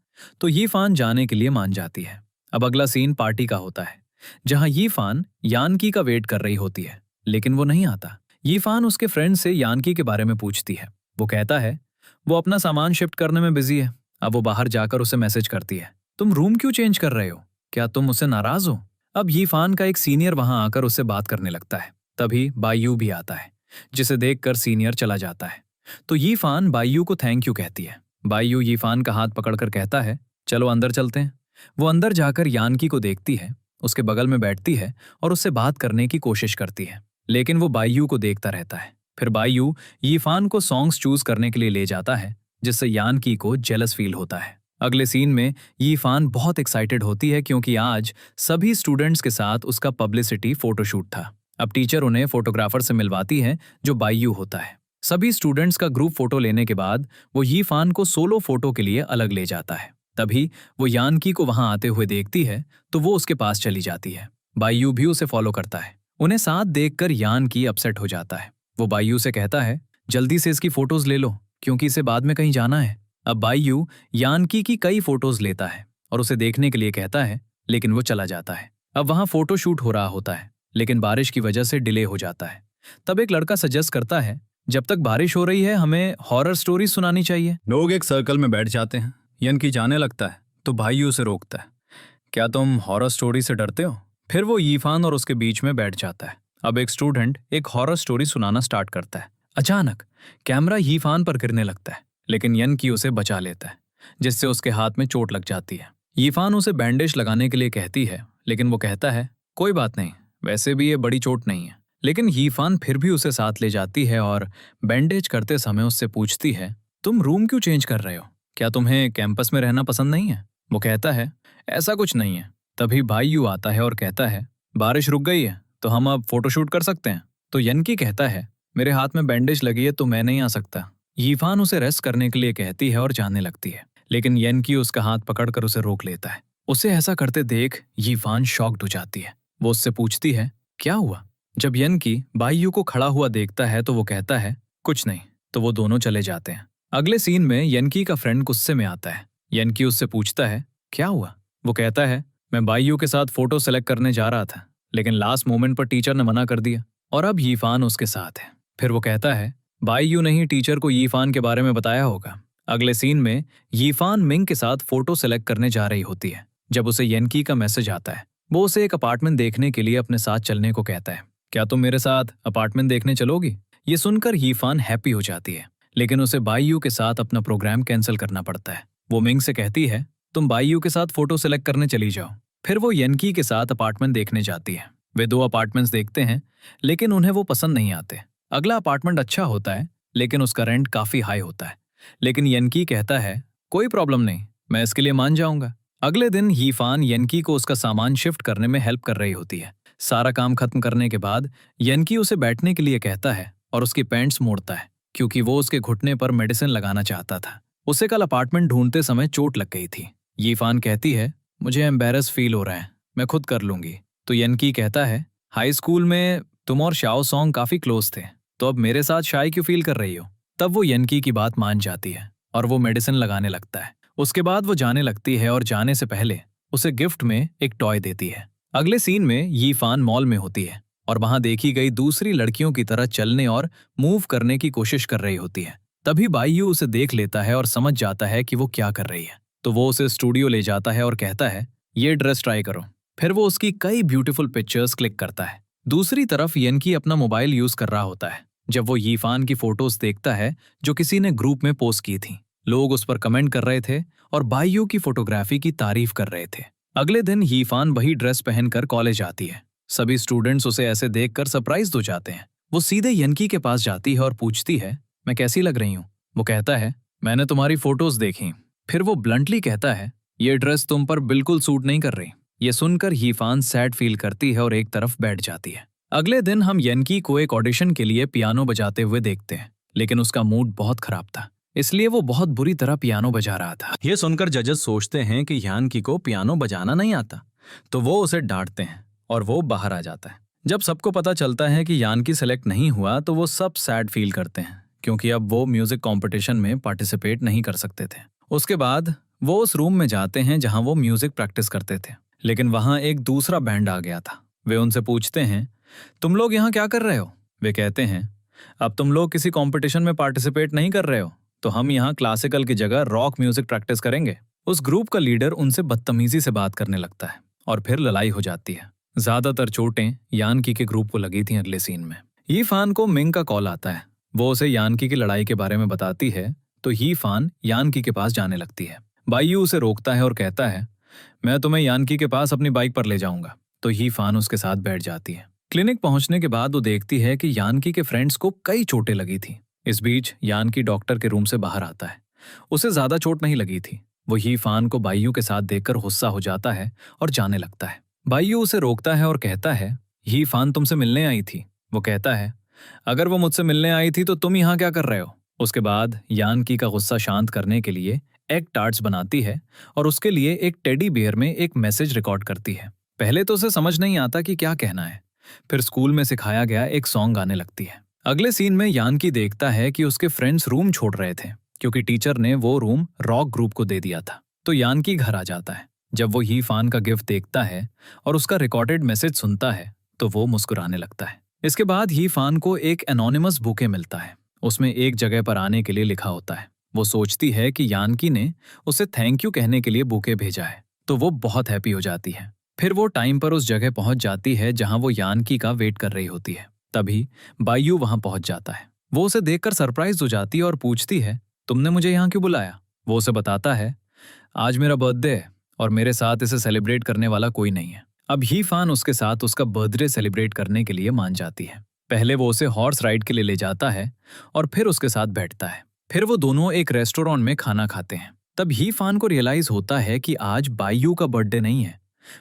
A: तो यीफान जाने के लिए मान जाती है। अब अगला सीन पार्टी का होता है, जहां यीफान यानकी का वेट कर रही होती है, लेकिन वो नहीं आता। यीफान उसके फ्रेंड से यानकी के बारे में पूछती है। वो कहता है, वो अपना सामान शिफ्ट करने में बिजी है। अब वो बाहर जाकर उसे मैसेज करती है, तुम रूम क्यों चेंज कर रहे हो? क्या तुम उससे नाराज हो? अब यीफान का एक सीनियर वहां आकर उससे बात करने लगता है। तभी बाईयू भी आता है, जिसे देखकर सीनियर चला जाता है। तो यीफान बाईयू को थैंक यू कहती है। बाईयू यीफान का हाथ पकड़कर कहता है, चलो अंदर चलते हैं। वो अंदर जाकर यानकी को देखती है, उसके बगल में बैठती है और उससे बात करने की कोशिश करती है, लेकिन वो बाईयू को देखता रहता है। फिर बाईयू यीफान को सॉन्ग्स चूज करने के लिए ले जाता है, जिससे यानकी को जेलस फील होता है। अगले सीन में यीफान बहुत एक्साइटेड होती है क्योंकि आज सभी स्टूडेंट्स के साथ उसका पब्लिसिटी फोटोशूट था। अब टीचर उन्हें फोटोग्राफर से मिलवाती है जो बाईयू होता है। सभी स्टूडेंट्स का ग्रुप फोटो लेने के बाद वो यीफान को सोलो फोटो के लिए अलग ले जाता है। तभी वो यानकी को वहां आते हुए देखती है तो वो उसके पास चली जाती है। बाईयू भी उसे फॉलो करता है। उन्हें साथ देखकर यानकी अपसेट हो जाता है। वो बाईयू से कहता है, जल्दी से इसकी फोटोज ले लो क्योंकि इसे बाद में कहीं जाना है। अब बाईयू यानकी की कई फोटोज लेता है और उसे देखने के लिए कहता है, लेकिन वो चला जाता है। अब वहां फोटो शूट हो रहा होता है, लेकिन बारिश की वजह से डिले हो जाता है। तब एक लड़का सजेस्ट करता है, जब तक बारिश हो रही है हमें हॉरर स्टोरी सुनानी चाहिए। लोग एक सर्कल में बैठ जाते हैं। यानकी जाने लगता है तो बाईयू उसे रोकता है, क्या तुम हॉरर स्टोरी से डरते हो? फिर वो यीफान और उसके बीच में बैठ जाता है। अब एक स्टूडेंट एक हॉरर स्टोरी सुनाना स्टार्ट करता है। अचानक कैमरा यीफान पर गिरने लगता है, लेकिन यानकी उसे बचा लेता है, जिससे उसके हाथ में चोट लग जाती है। यीफान उसे बैंडेज लगाने के लिए कहती है, लेकिन वो कहता है, कोई बात नहीं, वैसे भी ये बड़ी चोट नहीं है। लेकिन यीफान फिर भी उसे साथ ले जाती है और बैंडेज करते समय उससे पूछती है, तुम रूम क्यों चेंज कर रहे हो? क्या तुम्हें कैंपस में रहना पसंद नहीं है? वो कहता है, ऐसा कुछ नहीं है। तभी बाईयू आता है और कहता है, बारिश रुक गई है तो हम अब फोटोशूट कर सकते हैं। तो यानकी कहता है, मेरे हाथ में बैंडेज लगी है तो मैं नहीं आ सकता। यीफान उसे रेस्ट करने के लिए कहती है और जाने लगती है, लेकिन यानकी उसका हाथ पकड़कर उसे रोक लेता है। उसे ऐसा करते देख यीफान शॉक्ड हो जाती है। वो उससे पूछती है, क्या हुआ? जब यानकी बाईयू को खड़ा हुआ देखता है तो वो कहता है, कुछ नहीं। तो वो दोनों चले जाते हैं। अगले सीन में यानकी का फ्रेंड गुस्से में आता है। यानकी उससे पूछता है, क्या हुआ? वो कहता है, मैं बाईयू के साथ फोटो सेलेक्ट करने जा रहा था, लेकिन लास्ट मोमेंट पर टीचर ने मना कर दिया और अब यीफान उसके साथ है। फिर वो कहता है, बाईयू ने ही टीचर को यीफान के बारे में बताया होगा। अगले सीन में यीफान मिंग के साथ फोटो सेलेक्ट करने जा रही होती है जब उसे यानकी का मैसेज आता है। वो उसे एक अपार्टमेंट देखने के लिए अपने साथ चलने को कहता है। क्या तुम मेरे साथ अपार्टमेंट देखने चलोगी? ये सुनकर यीफान हैप्पी हो जाती है, लेकिन उसे बाईयू के साथ अपना प्रोग्राम कैंसिल करना पड़ता है। वो मिंग से कहती है, तुम बाईयू के साथ फोटो सेलेक्ट करने चली जाओ। फिर वो यानकी के साथ अपार्टमेंट देखने जाती है। वे 2 अपार्टमेंट्स देखते हैं, लेकिन उन्हें वो पसंद नहीं आते। अगला अपार्टमेंट अच्छा होता है, लेकिन उसका रेंट काफी हाई होता है। लेकिन यानकी कहता है, कोई प्रॉब्लम नहीं, मैं इसके लिए मान जाऊंगा। अगले दिन यीफान यानकी को उसका सामान शिफ्ट करने में हेल्प कर रही होती है। सारा काम खत्म करने के बाद यानकी उसे बैठने के लिए कहता है और उसकी पैंट्स मोड़ता है, क्योंकि वो उसके घुटने पर मेडिसिन लगाना चाहता था। उसे कल अपार्टमेंट ढूंढते समय चोट लग गई थी। यीफान कहती है, मुझे एम्बेरस फील हो रहा है, मैं खुद कर लूंगी। तो यानकी कहता है, हाई स्कूल में तुम और शाओ सॉन्ग काफी क्लोज थे, तो अब मेरे साथ शाय क्यों फील कर रही हो? तब वो यानकी की बात मान जाती है और वो मेडिसिन लगाने लगता है। उसके बाद वो जाने लगती है और जाने से पहले उसे गिफ्ट में एक टॉय देती है। अगले सीन में यीफान मॉल में होती है और वहां देखी गई दूसरी लड़कियों की तरह चलने और मूव करने की कोशिश कर रही होती है। तभी बाईयू उसे देख लेता है और समझ जाता है कि वो क्या कर रही है। तो वो उसे स्टूडियो ले जाता है और कहता है, ये ड्रेस ट्राई करो। फिर वो उसकी कई ब्यूटीफुल पिक्चर्स क्लिक करता है। दूसरी तरफ यानकी अपना मोबाइल यूज कर रहा होता है जब वो यीफान की फोटोज देखता है जो किसी ने ग्रुप में पोस्ट की थी। लोग उस पर कमेंट कर रहे थे और बाईयू की फोटोग्राफी की तारीफ कर रहे थे। अगले दिन यीफान वही ड्रेस पहनकर कॉलेज आती है। सभी स्टूडेंट्स उसे ऐसे देखकर सरप्राइज हो जाते हैं। वो सीधे यानकी के पास जाती है और पूछती है, मैं कैसी लग रही हूँ? वो कहता है, मैंने तुम्हारी फोटोज देखी। फिर वो ब्लंटली कहता है, ये ड्रेस तुम पर बिल्कुल सूट नहीं कर रही। ये सुनकर यीफान सैड फील करती है और एक तरफ बैठ जाती है। अगले दिन हम यानकी को एक ऑडिशन के लिए पियानो बजाते हुए देखते हैं, लेकिन उसका मूड बहुत खराब था, इसलिए वो बहुत बुरी तरह पियानो बजा रहा था। ये सुनकर जजेस सोचते हैं कि यानकी को पियानो बजाना नहीं आता, तो वो उसे डांटते हैं और वो बाहर आ जाता है। जब सबको पता चलता है कि यानकी सेलेक्ट नहीं हुआ तो वो सब सैड फील करते हैं, क्योंकि अब वो म्यूजिक कॉम्पिटिशन में पार्टिसिपेट नहीं कर सकते थे। उसके बाद वो उस रूम में जाते हैं जहां वो म्यूजिक प्रैक्टिस करते थे, लेकिन वहां एक दूसरा बैंड आ गया था। वे उनसे पूछते हैं, तुम लोग यहाँ क्या कर रहे हो? वे कहते हैं, अब तुम लोग किसी कंपटीशन में पार्टिसिपेट नहीं कर रहे हो, तो हम यहाँ क्लासिकल की जगह रॉक म्यूजिक प्रैक्टिस करेंगे। उस ग्रुप का लीडर उनसे बदतमीजी से बात करने लगता है और फिर लड़ाई हो जाती है। ज्यादातर चोटें यानकी के ग्रुप को लगी थी। अगले सीन में यीफान को मिंग का कॉल आता है। वो उसे यानकी की लड़ाई के बारे में बताती है, तो यीफान यानकी के पास जाने लगती है। बाईयू उसे रोकता है और कहता है, मैं तुम्हें यानकी के पास अपनी बाइक पर ले जाऊंगा। तो यीफान उसके साथ बैठ जाती है। क्लिनिक पहुंचने के बाद वो देखती है कि यानकी के फ्रेंड्स को कई चोटें लगी थी। इस बीच यानकी डॉक्टर के रूम से बाहर आता है। उसे ज्यादा चोट नहीं लगी थी। वो ही फान को बाइयू के साथ देखकर गुस्सा हो जाता है और जाने लगता है। बाइयू उसे रोकता है और कहता है, ही फान तुमसे मिलने आई थी। वो कहता है, अगर वो मुझसे मिलने आई थी तो तुम यहाँ क्या कर रहे हो? उसके बाद यानकी का गुस्सा शांत करने के लिए एग टार्ट्स बनाती है और उसके लिए एक टेडी बियर में एक मैसेज रिकॉर्ड करती है। पहले तो उसे समझ नहीं आता कि क्या कहना है। फिर स्कूल में सिखाया गया एक सॉन्ग गाने लगती है। अगले सीन में यानकी देखता है कि उसके फ्रेंड्स रूम छोड़ रहे थे क्योंकि टीचर ने वो रूम रॉक ग्रुप को दे दिया था। तो यानकी घर आ जाता है। जब वो ही फान का गिफ्ट देखता है और उसका रिकॉर्डेड मैसेज सुनता है तो वो मुस्कुराने लगता है। इसके बाद ही फान को एक एनोनिमस बुके मिलता है। उसमें एक जगह पर आने के लिए लिखा होता है। वो सोचती है कि यानकी ने उसे थैंक यू कहने के लिए बुके भेजा है, तो वो बहुत हैप्पी हो जाती है। फिर वो टाइम पर उस जगह पहुंच जाती है जहां वो यानकी का वेट कर रही होती है। तभी बाइयू वहां पहुंच जाता है। वो उसे देखकर सरप्राइज हो जाती है और पूछती है, तुमने मुझे यहाँ क्यों बुलाया? वो उसे बताता है, आज मेरा बर्थडे है और मेरे साथ इसे सेलिब्रेट करने वाला कोई नहीं है। अब ही फान उसके साथ उसका बर्थडे सेलिब्रेट करने के लिए मान जाती है। पहले वो उसे हॉर्स राइड के लिए ले जाता है और फिर उसके साथ बैठता है। फिर वो दोनों एक रेस्टोरेंट में खाना खाते हैं। तब ही फान को रियलाइज होता है कि आज बाइयू का बर्थडे नहीं है।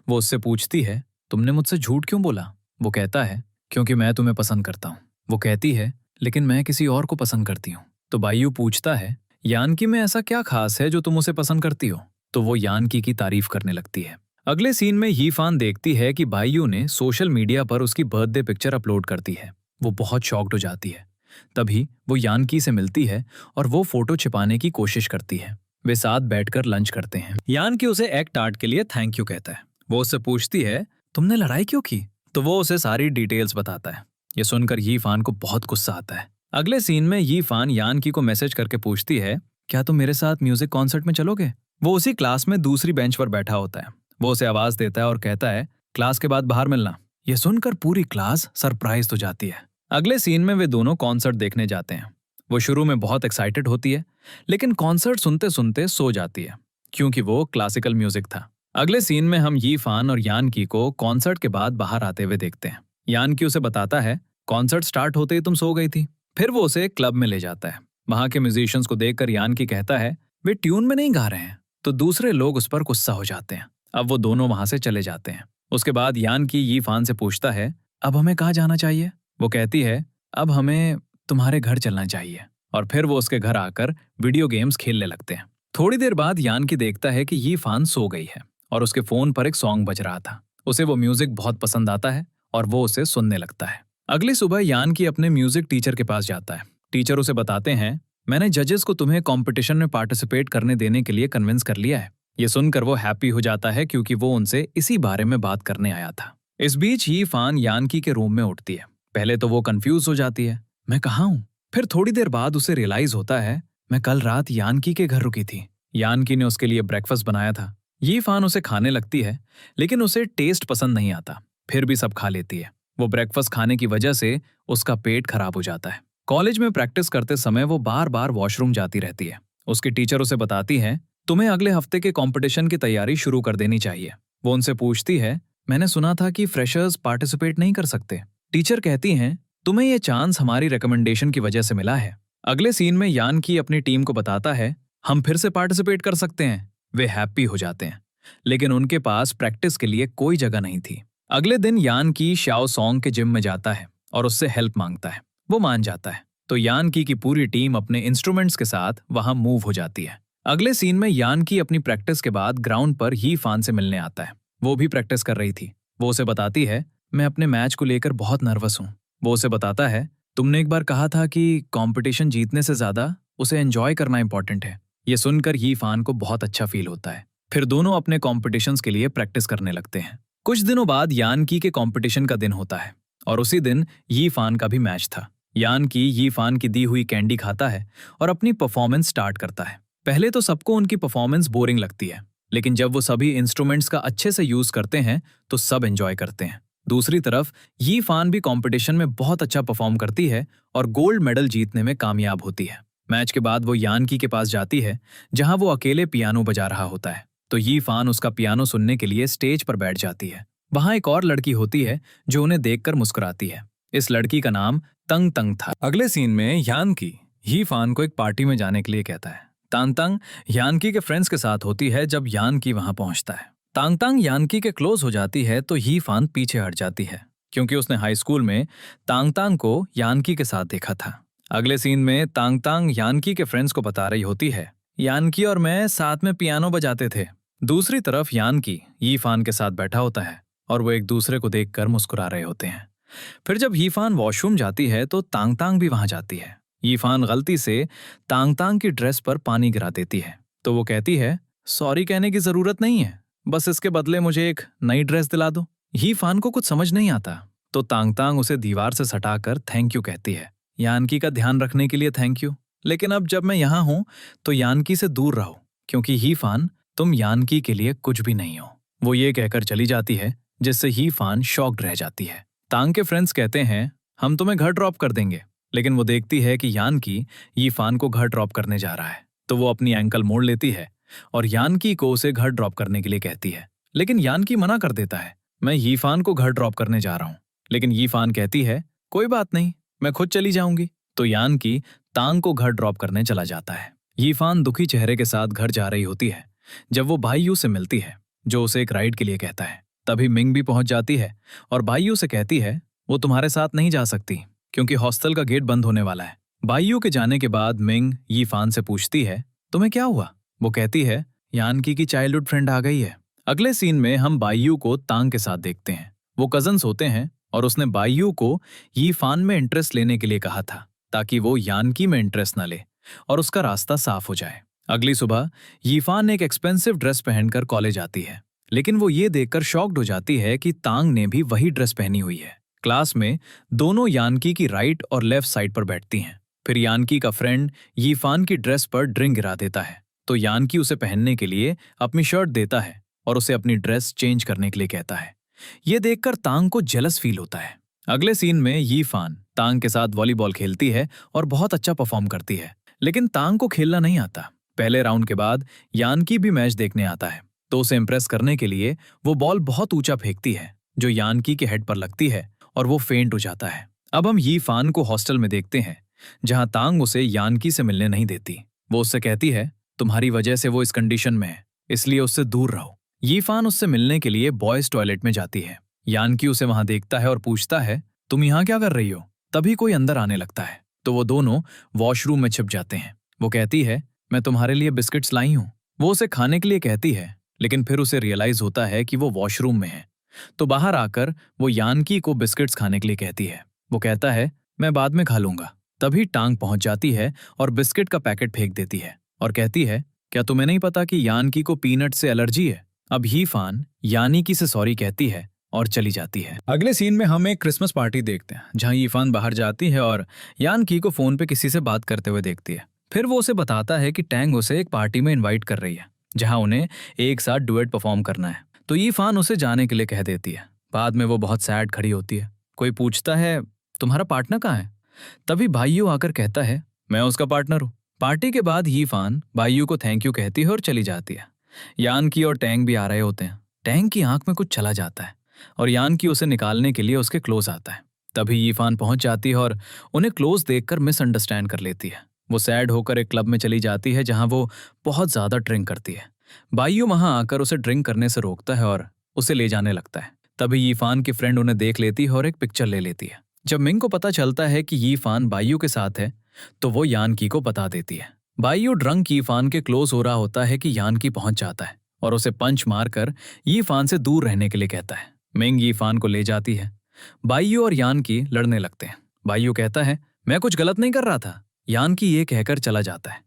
A: वो उससे पूछती है, तुमने मुझसे झूठ क्यों बोला? वो कहता है, क्योंकि मैं तुम्हें पसंद करता हूँ। वो कहती है, लेकिन मैं किसी और को पसंद करती हूँ। तो बाइयू पूछता है, यानकी में ऐसा क्या खास है जो तुम उसे पसंद करती हो? तो वो यानकी की तारीफ करने लगती है। अगले सीन में ही फान देखती है कि बाइयू ने सोशल मीडिया पर उसकी बर्थडे पिक्चर अपलोड कर दी है। वो बहुत शॉक्ड हो जाती है। तभी वो यानकी से मिलती है और वो फोटो छिपाने की कोशिश करती है। वे साथ बैठकर लंच करते हैं। यानकी उसे एग टार्ट के लिए थैंक यू कहता है। वो उससे पूछती है, तुमने लड़ाई क्यों की? तो वो उसे सारी डिटेल्स बताता है। ये सुनकर यी फान को बहुत गुस्सा आता है। अगले सीन में यी फान यानकी को मैसेज करके पूछती है, क्या तुम मेरे साथ म्यूजिक कॉन्सर्ट में चलोगे? वो उसी क्लास में दूसरी बेंच पर बैठा होता है। वो उसे आवाज देता है और कहता है, क्लास के बाद बाहर मिलना। ये सुनकर पूरी क्लास सरप्राइज हो जाती है। अगले सीन में वे दोनों कॉन्सर्ट देखने जाते हैं। वो शुरू में बहुत एक्साइटेड होती है, लेकिन कॉन्सर्ट सुनते सुनते सो जाती है क्योंकि वो क्लासिकल म्यूजिक था। अगले सीन में हम यी फान और यानकी को कॉन्सर्ट के बाद बाहर आते हुए देखते हैं। यानकी उसे बताता है, कॉन्सर्ट स्टार्ट होते ही तुम सो गई थी। फिर वो उसे एक क्लब में ले जाता है। वहां के म्यूजिशियंस को देखकर यानकी कहता है, वे ट्यून में नहीं गा रहे हैं। तो दूसरे लोग उस पर गुस्सा हो जाते हैं। अब वो दोनों वहां से चले जाते हैं। उसके बाद यानकी यी फान से पूछता है, अब हमें कहाँ जाना चाहिए? वो कहती है, अब हमें तुम्हारे घर चलना चाहिए। और फिर वो उसके घर आकर वीडियो गेम्स खेलने लगते हैं। थोड़ी देर बाद यानकी देखता है कि यी फान सो गई है और उसके फोन पर एक सॉन्ग बज रहा था। उसे वो म्यूजिक बहुत पसंद आता है और वो उसे सुनने लगता है। अगली सुबह यानकी अपने म्यूजिक टीचर के पास जाता है। टीचर उसे बताते हैं, मैंने जजेस को तुम्हें कंपटीशन में पार्टिसिपेट करने देने के लिए कन्विंस कर लिया है। ये सुनकर वो हैप्पी हो जाता है क्योंकि वो उनसे इसी बारे में बात करने आया था। इस बीच ही फान यानकी के रूम में उठती है। पहले तो वो कंफ्यूज हो जाती है, मैं कहाँ हूँ? फिर थोड़ी देर बाद उसे रियलाइज होता है, मैं कल रात यानकी के घर रुकी थी। यानकी ने उसके लिए ब्रेकफास्ट बनाया था। ये फान उसे खाने लगती है, लेकिन उसे टेस्ट पसंद नहीं आता। फिर भी सब खा लेती है। वो ब्रेकफास्ट खाने की वजह से उसका पेट खराब हो जाता है। कॉलेज में प्रैक्टिस करते समय वो बार बार वॉशरूम जाती रहती है। उसकी टीचर उसे बताती है, तुम्हें अगले हफ्ते के कंपटीशन की तैयारी शुरू कर देनी चाहिए। वो उनसे पूछती है, मैंने सुना था कि फ्रेशर्स पार्टिसिपेट नहीं कर सकते। टीचर कहती हैं, तुम्हें ये चांस हमारी रिकमेंडेशन की वजह से मिला है। अगले सीन में यानकी अपनी टीम को बताता है, हम फिर से पार्टिसिपेट कर सकते हैं। वे हैप्पी हो जाते हैं, लेकिन उनके पास प्रैक्टिस के लिए कोई जगह नहीं थी। अगले दिन यानकी शाओ सॉन्ग के जिम में जाता है और उससे हेल्प मांगता है। वो मान जाता है, तो यानकी की पूरी टीम अपने इंस्ट्रूमेंट्स के साथ वहां मूव हो जाती है। अगले सीन में यानकी अपनी प्रैक्टिस के बाद ग्राउंड पर ही फान से मिलने आता है। वो भी प्रैक्टिस कर रही थी। वो उसे बताती है, मैं अपने मैच को लेकर बहुत नर्वस हूँ। वो उसे बताता है, तुमने एक बार कहा था कि कंपटीशन जीतने से ज्यादा उसे एंजॉय करना इंपॉर्टेंट है। ये सुनकर यी फान को बहुत अच्छा फील होता है। फिर दोनों अपने कॉम्पिटिशन्स के लिए प्रैक्टिस करने लगते हैं। कुछ दिनों बाद यानकी के कंपटीशन का दिन होता है और उसी दिन यी फान का भी मैच था। यानकी यी फान की दी हुई कैंडी खाता है और अपनी परफॉर्मेंस स्टार्ट करता है। पहले तो सबको उनकी परफॉर्मेंस बोरिंग लगती है, लेकिन जब वो सभी इंस्ट्रूमेंट्स का अच्छे से यूज करते हैं तो सब एंजॉय करते हैं। दूसरी तरफ यी फान भी कंपटीशन में बहुत अच्छा परफॉर्म करती है और गोल्ड मेडल जीतने में कामयाब होती है। मैच के बाद वो यानकी के पास जाती है, जहां वो अकेले पियानो बजा रहा होता है। तो यी फान उसका पियानो सुनने के लिए स्टेज पर बैठ जाती है। वहां एक और लड़की होती है जो उन्हें देखकर मुस्कुराती है। इस लड़की का नाम तंग तंग था। अगले सीन में यानकी यी फान को एक पार्टी में जाने के लिए कहता है। तांगतांग यानकी के फ्रेंड्स के साथ होती है जब यानकी वहां पहुंचता है। तांगतांग यानकी के क्लोज हो जाती है तो ही फान पीछे हट जाती है क्योंकि उसने हाई स्कूल में तांगतांग को यानकी के साथ देखा था। अगले सीन में तांगतांग यानकी के फ्रेंड्स को बता रही होती है, यानकी और मैं साथ में पियानो बजाते थे। दूसरी तरफ यानकी यी फान के साथ बैठा होता है और वो एक दूसरे को देखकर मुस्कुरा रहे होते हैं। फिर जब यीफान वॉशरूम जाती है तो तांगतांग भी वहां जाती है। यीफान गलती से तांगतांग की ड्रेस पर पानी गिरा देती है तो वो कहती है, सॉरी कहने की जरूरत नहीं है, बस इसके बदले मुझे एक नई ड्रेस दिला दो। यीफान को कुछ समझ नहीं आता तो तांगतांग उसे दीवार से सटाकर थैंक यू कहती है, यानकी का ध्यान रखने के लिए थैंक यू, लेकिन अब जब मैं यहाँ हूं तो यानकी से दूर रहो क्योंकि यीफान तुम यानकी के लिए कुछ भी नहीं हो। वो ये कहकर चली जाती है जिससे यीफान शॉक्ड रह जाती है। तांग के फ्रेंड्स कहते हैं, हम तुम्हें घर ड्रॉप कर देंगे, लेकिन वो देखती है कि यानकी यीफान को घर ड्रॉप करने जा रहा है तो वो अपनी एंकल मोड़ लेती है और यानकी को उसे घर ड्रॉप करने के लिए कहती है, लेकिन यानकी मना कर देता है, मैं यीफान को घर ड्रॉप करने जा रहा हूँ। लेकिन यीफान कहती है, कोई बात नहीं, मैं खुद चली जाऊंगी। तो यानकी तांग को घर ड्रॉप करने चला जाता है। यीफान दुखी चेहरे के साथ घर जा रही होती है जब वो भाईयू से मिलती है जो उसे एक राइड के लिए कहता है। तभी मिंग भी पहुंच जाती है और भाईयू से कहती है वो तुम्हारे साथ नहीं जा सकती क्योंकि हॉस्टल का गेट बंद होने वाला है। भाईयू के जाने के बाद मिंग यीफान से पूछती है, तुम्हें क्या हुआ? वो कहती है, यानकी की चाइल्डहुड फ्रेंड आ गई है। अगले सीन में हम बाइयू को तांग के साथ देखते हैं। वो कजन्स होते हैं और उसने बाइयू को यीफान में इंटरेस्ट लेने के लिए कहा था ताकि वो यानकी में इंटरेस्ट न ले और उसका रास्ता साफ हो जाए। अगली सुबह यीफान एक एक्सपेंसिव ड्रेस पहनकर कॉलेज आती है, लेकिन वो ये देखकर शॉक्ड हो जाती है कि तांग ने भी वही ड्रेस पहनी हुई है। क्लास में दोनों यानकी की राइट और लेफ्ट साइड पर बैठती हैं। फिर यानकी का फ्रेंड यीफान की ड्रेस पर ड्रिंक गिरा देता है तो यानकी उसे पहनने के लिए अपनी शर्ट देता है और उसे अपनी ड्रेस चेंज करने के लिए कहता है। ये देखकर तांग को जेलस फील होता है। अगले सीन में यीफान तांग के साथ वॉलीबॉल खेलती है और बहुत अच्छा परफॉर्म करती है, लेकिन तांग को खेलना नहीं आता। पहले राउंड के बाद यानकी भी मैच देखने आता है तो उसे इम्प्रेस करने के लिए वो बॉल बहुत ऊंचा फेंकती है जो यानकी के हेड पर लगती है और वो फेंट हो जाता है। अब हम यीफान को हॉस्टल में देखते हैं जहां तांग उसे यानकी से मिलने नहीं देती। वो उससे कहती है, तुम्हारी वजह से वो इस कंडीशन में है, इसलिए उससे दूर रहो। यीफान उससे मिलने के लिए बॉयज टॉयलेट में जाती है। यानकी उसे वहां देखता है और पूछता है, तुम यहाँ क्या कर रही हो? तभी कोई अंदर आने लगता है तो वो दोनों वॉशरूम में छिप जाते हैं। वो कहती है, मैं तुम्हारे लिए बिस्किट्स लाई हूँ। वो उसे खाने के लिए कहती है, लेकिन फिर उसे रियलाइज होता है कि वो वॉशरूम में है तो बाहर आकर वो यानकी को बिस्किट्स खाने के लिए कहती है। वो कहता है, मैं बाद में खा लूंगा। तभी टांग पहुंच जाती है और बिस्किट का पैकेट फेंक देती है और कहती है, क्या तुम्हें नहीं पता कि यानकी को पीनट से एलर्जी है? अब यीफान यानकी से सॉरी कहती है और चली जाती है। अगले सीन में हम एक क्रिसमस पार्टी देखते हैं जहां यीफान बाहर जाती है और यानकी को फोन पे किसी से बात करते हुए देखती है। फिर वो उसे बताता है कि टैंग उसे एक पार्टी में इनवाइट कर रही है जहां उन्हें एक साथ डुएट परफॉर्म करना है तो यीफान उसे जाने के लिए कह देती है। बाद में वो बहुत सैड खड़ी होती है। कोई पूछता है, तुम्हारा पार्टनर कहाँ है? तभी भाईयू आकर कहता है, मैं उसका पार्टनर हूँ। पार्टी के बाद यीफान भाईयू को थैंक यू कहती है और चली जाती है। यानकी और टैंग भी आ रहे होते हैं। टैंग की आंख में कुछ चला जाता है और यानकी उसे निकालने के लिए उसके क्लोज आता है। तभी यीफान पहुंच जाती है और उन्हें क्लोज देखकर मिसअंडरस्टैंड कर लेती है। वो सैड होकर एक क्लब में चली जाती है जहां वो बहुत ज्यादा ड्रिंक करती है। बाइयू वहां आकर उसे ड्रिंक करने से रोकता है और उसे ले जाने लगता है। तभी यीफान की फ्रेंड उन्हें देख लेती है और एक पिक्चर ले लेती है। जब मिंग को पता चलता है कि यीफान बाइयू के साथ है तो वो यानकी को बता देती है। बाइयू ड्रंक यीफान के क्लोज हो रहा होता है कि यानकी पहुंच जाता है और उसे पंच मारकर यीफान से दूर रहने के लिए कहता है। मिंग यीफान को ले जाती है। बाइयू और यानकी लड़ने लगते हैं। बाइयू कहता है, मैं कुछ गलत नहीं कर रहा था। यानकी ये कहकर चला जाता है,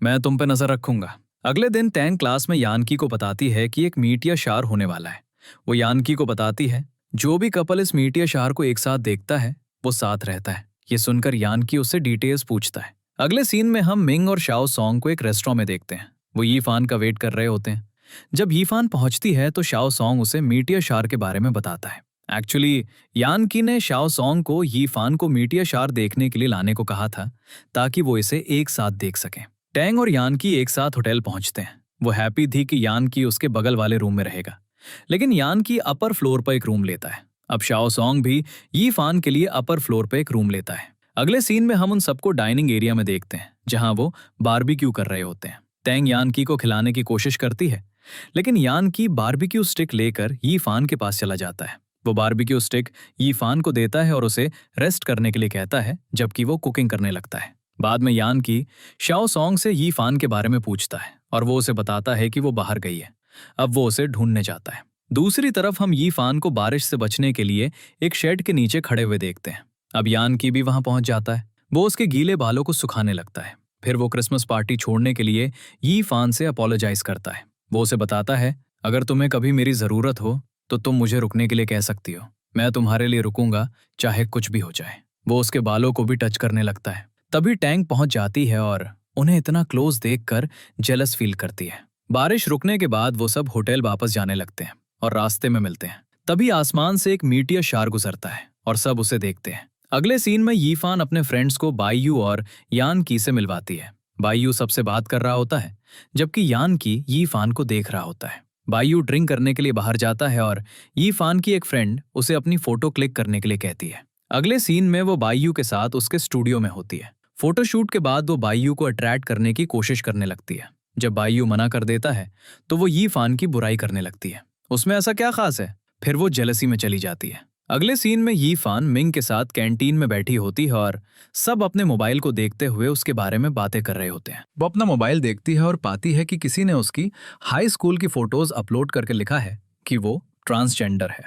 A: मैं तुम पे नजर रखूंगा। अगले दिन टैंग क्लास में यानकी को बताती है कि एक मीटिया शार होने वाला है। वो यानकी को बताती है, जो भी कपल इस मीटिया शार को एक साथ देखता है वो साथ रहता है। ये सुनकर यानकी उससे डिटेल्स पूछता है। अगले सीन में हम मिंग और शाओ सॉन्ग को एक रेस्टोरेंट में देखते हैं। वो यीफान का वेट कर रहे होते हैं। जब यीफान पहुंचती है तो शाओ सॉन्ग उसे मीटिया शार के बारे में बताता है। एक्चुअली यानकी ने शाओ सॉन्ग को यीफान को मीटिया शार देखने के लिए लाने को कहा था ताकि वो इसे एक साथ देख सकें। टैंग और यानकी एक साथ होटल पहुंचते हैं। वो हैप्पी थी कि यानकी उसके बगल वाले रूम में रहेगा, लेकिन यानकी अपर फ्लोर पर एक रूम लेता है। अब शाओ सॉन्ग भी यीफान के लिए अपर फ्लोर पर एक रूम लेता है। अगले सीन में हम उन सबको डाइनिंग एरिया में देखते हैं जहां वो बारबेक्यू कर रहे होते हैं। टैंग यानकी को खिलाने की कोशिश करती है, लेकिन यानकी बारबेक्यू स्टिक लेकर यीफान के पास चला जाता है। वो बारबेक्यू स्टिक यीफान को देता है और उसे रेस्ट करने के लिए कहता है, जबकि वो कुकिंग करने लगता है। बाद में यानकी शाओ सॉन्ग से यीफान के बारे में पूछता है और वो उसे बताता है कि वो बाहर गई है। अब वो उसे ढूंढने जाता है। दूसरी तरफ हम यीफान को बारिश से बचने के लिए एक शेड के नीचे खड़े हुए देखते हैं। अब यानकी भी वहां पहुंच जाता है। वो उसके गीले बालों को सुखाने लगता है। फिर वो क्रिसमस पार्टी छोड़ने के लिए यीफान से अपोलोजाइज करता है। वो उसे बताता है, अगर तुम्हें कभी मेरी जरूरत हो तो तुम मुझे रुकने के लिए कह सकती हो। मैं तुम्हारे लिए रुकूंगा, चाहे कुछ भी हो जाए। वो उसके बालों को भी टच करने लगता है। तभी टैंक पहुंच जाती है और उन्हें इतना क्लोज देखकर जेलस फील करती है। बारिश रुकने के बाद वो सब होटल वापस जाने लगते हैं और रास्ते में मिलते हैं। तभी आसमान से एक मीटियर शार गुजरता है और सब उसे देखते हैं। अगले सीन में यीफान अपने फ्रेंड्स को बाइयू और यानकी से मिलवाती है। बाइयू सबसे बात कर रहा होता है, जबकि यानकी यीफान को देख रहा होता है। बाइयू ड्रिंक करने के लिए बाहर जाता है और यीफान की एक फ्रेंड उसे अपनी फोटो क्लिक करने के लिए कहती है। अगले सीन में वो बाइयू के साथ उसके स्टूडियो में होती है। फोटोशूट के बाद वो बाइयू को अट्रैक्ट करने की कोशिश करने लगती है। जब बाइयू मना कर देता है तो वो यीफान की बुराई करने लगती है। उसमें ऐसा क्या खास है? फिर वो जेलसी में चली जाती है। अगले सीन में यीफान मिंग के साथ कैंटीन में बैठी होती है और सब अपने मोबाइल को देखते हुए उसके बारे में बातें कर रहे होते हैं। वो अपना मोबाइल देखती है और पाती है कि किसी ने उसकी हाई स्कूल की फोटोज अपलोड करके लिखा है कि वो ट्रांसजेंडर है।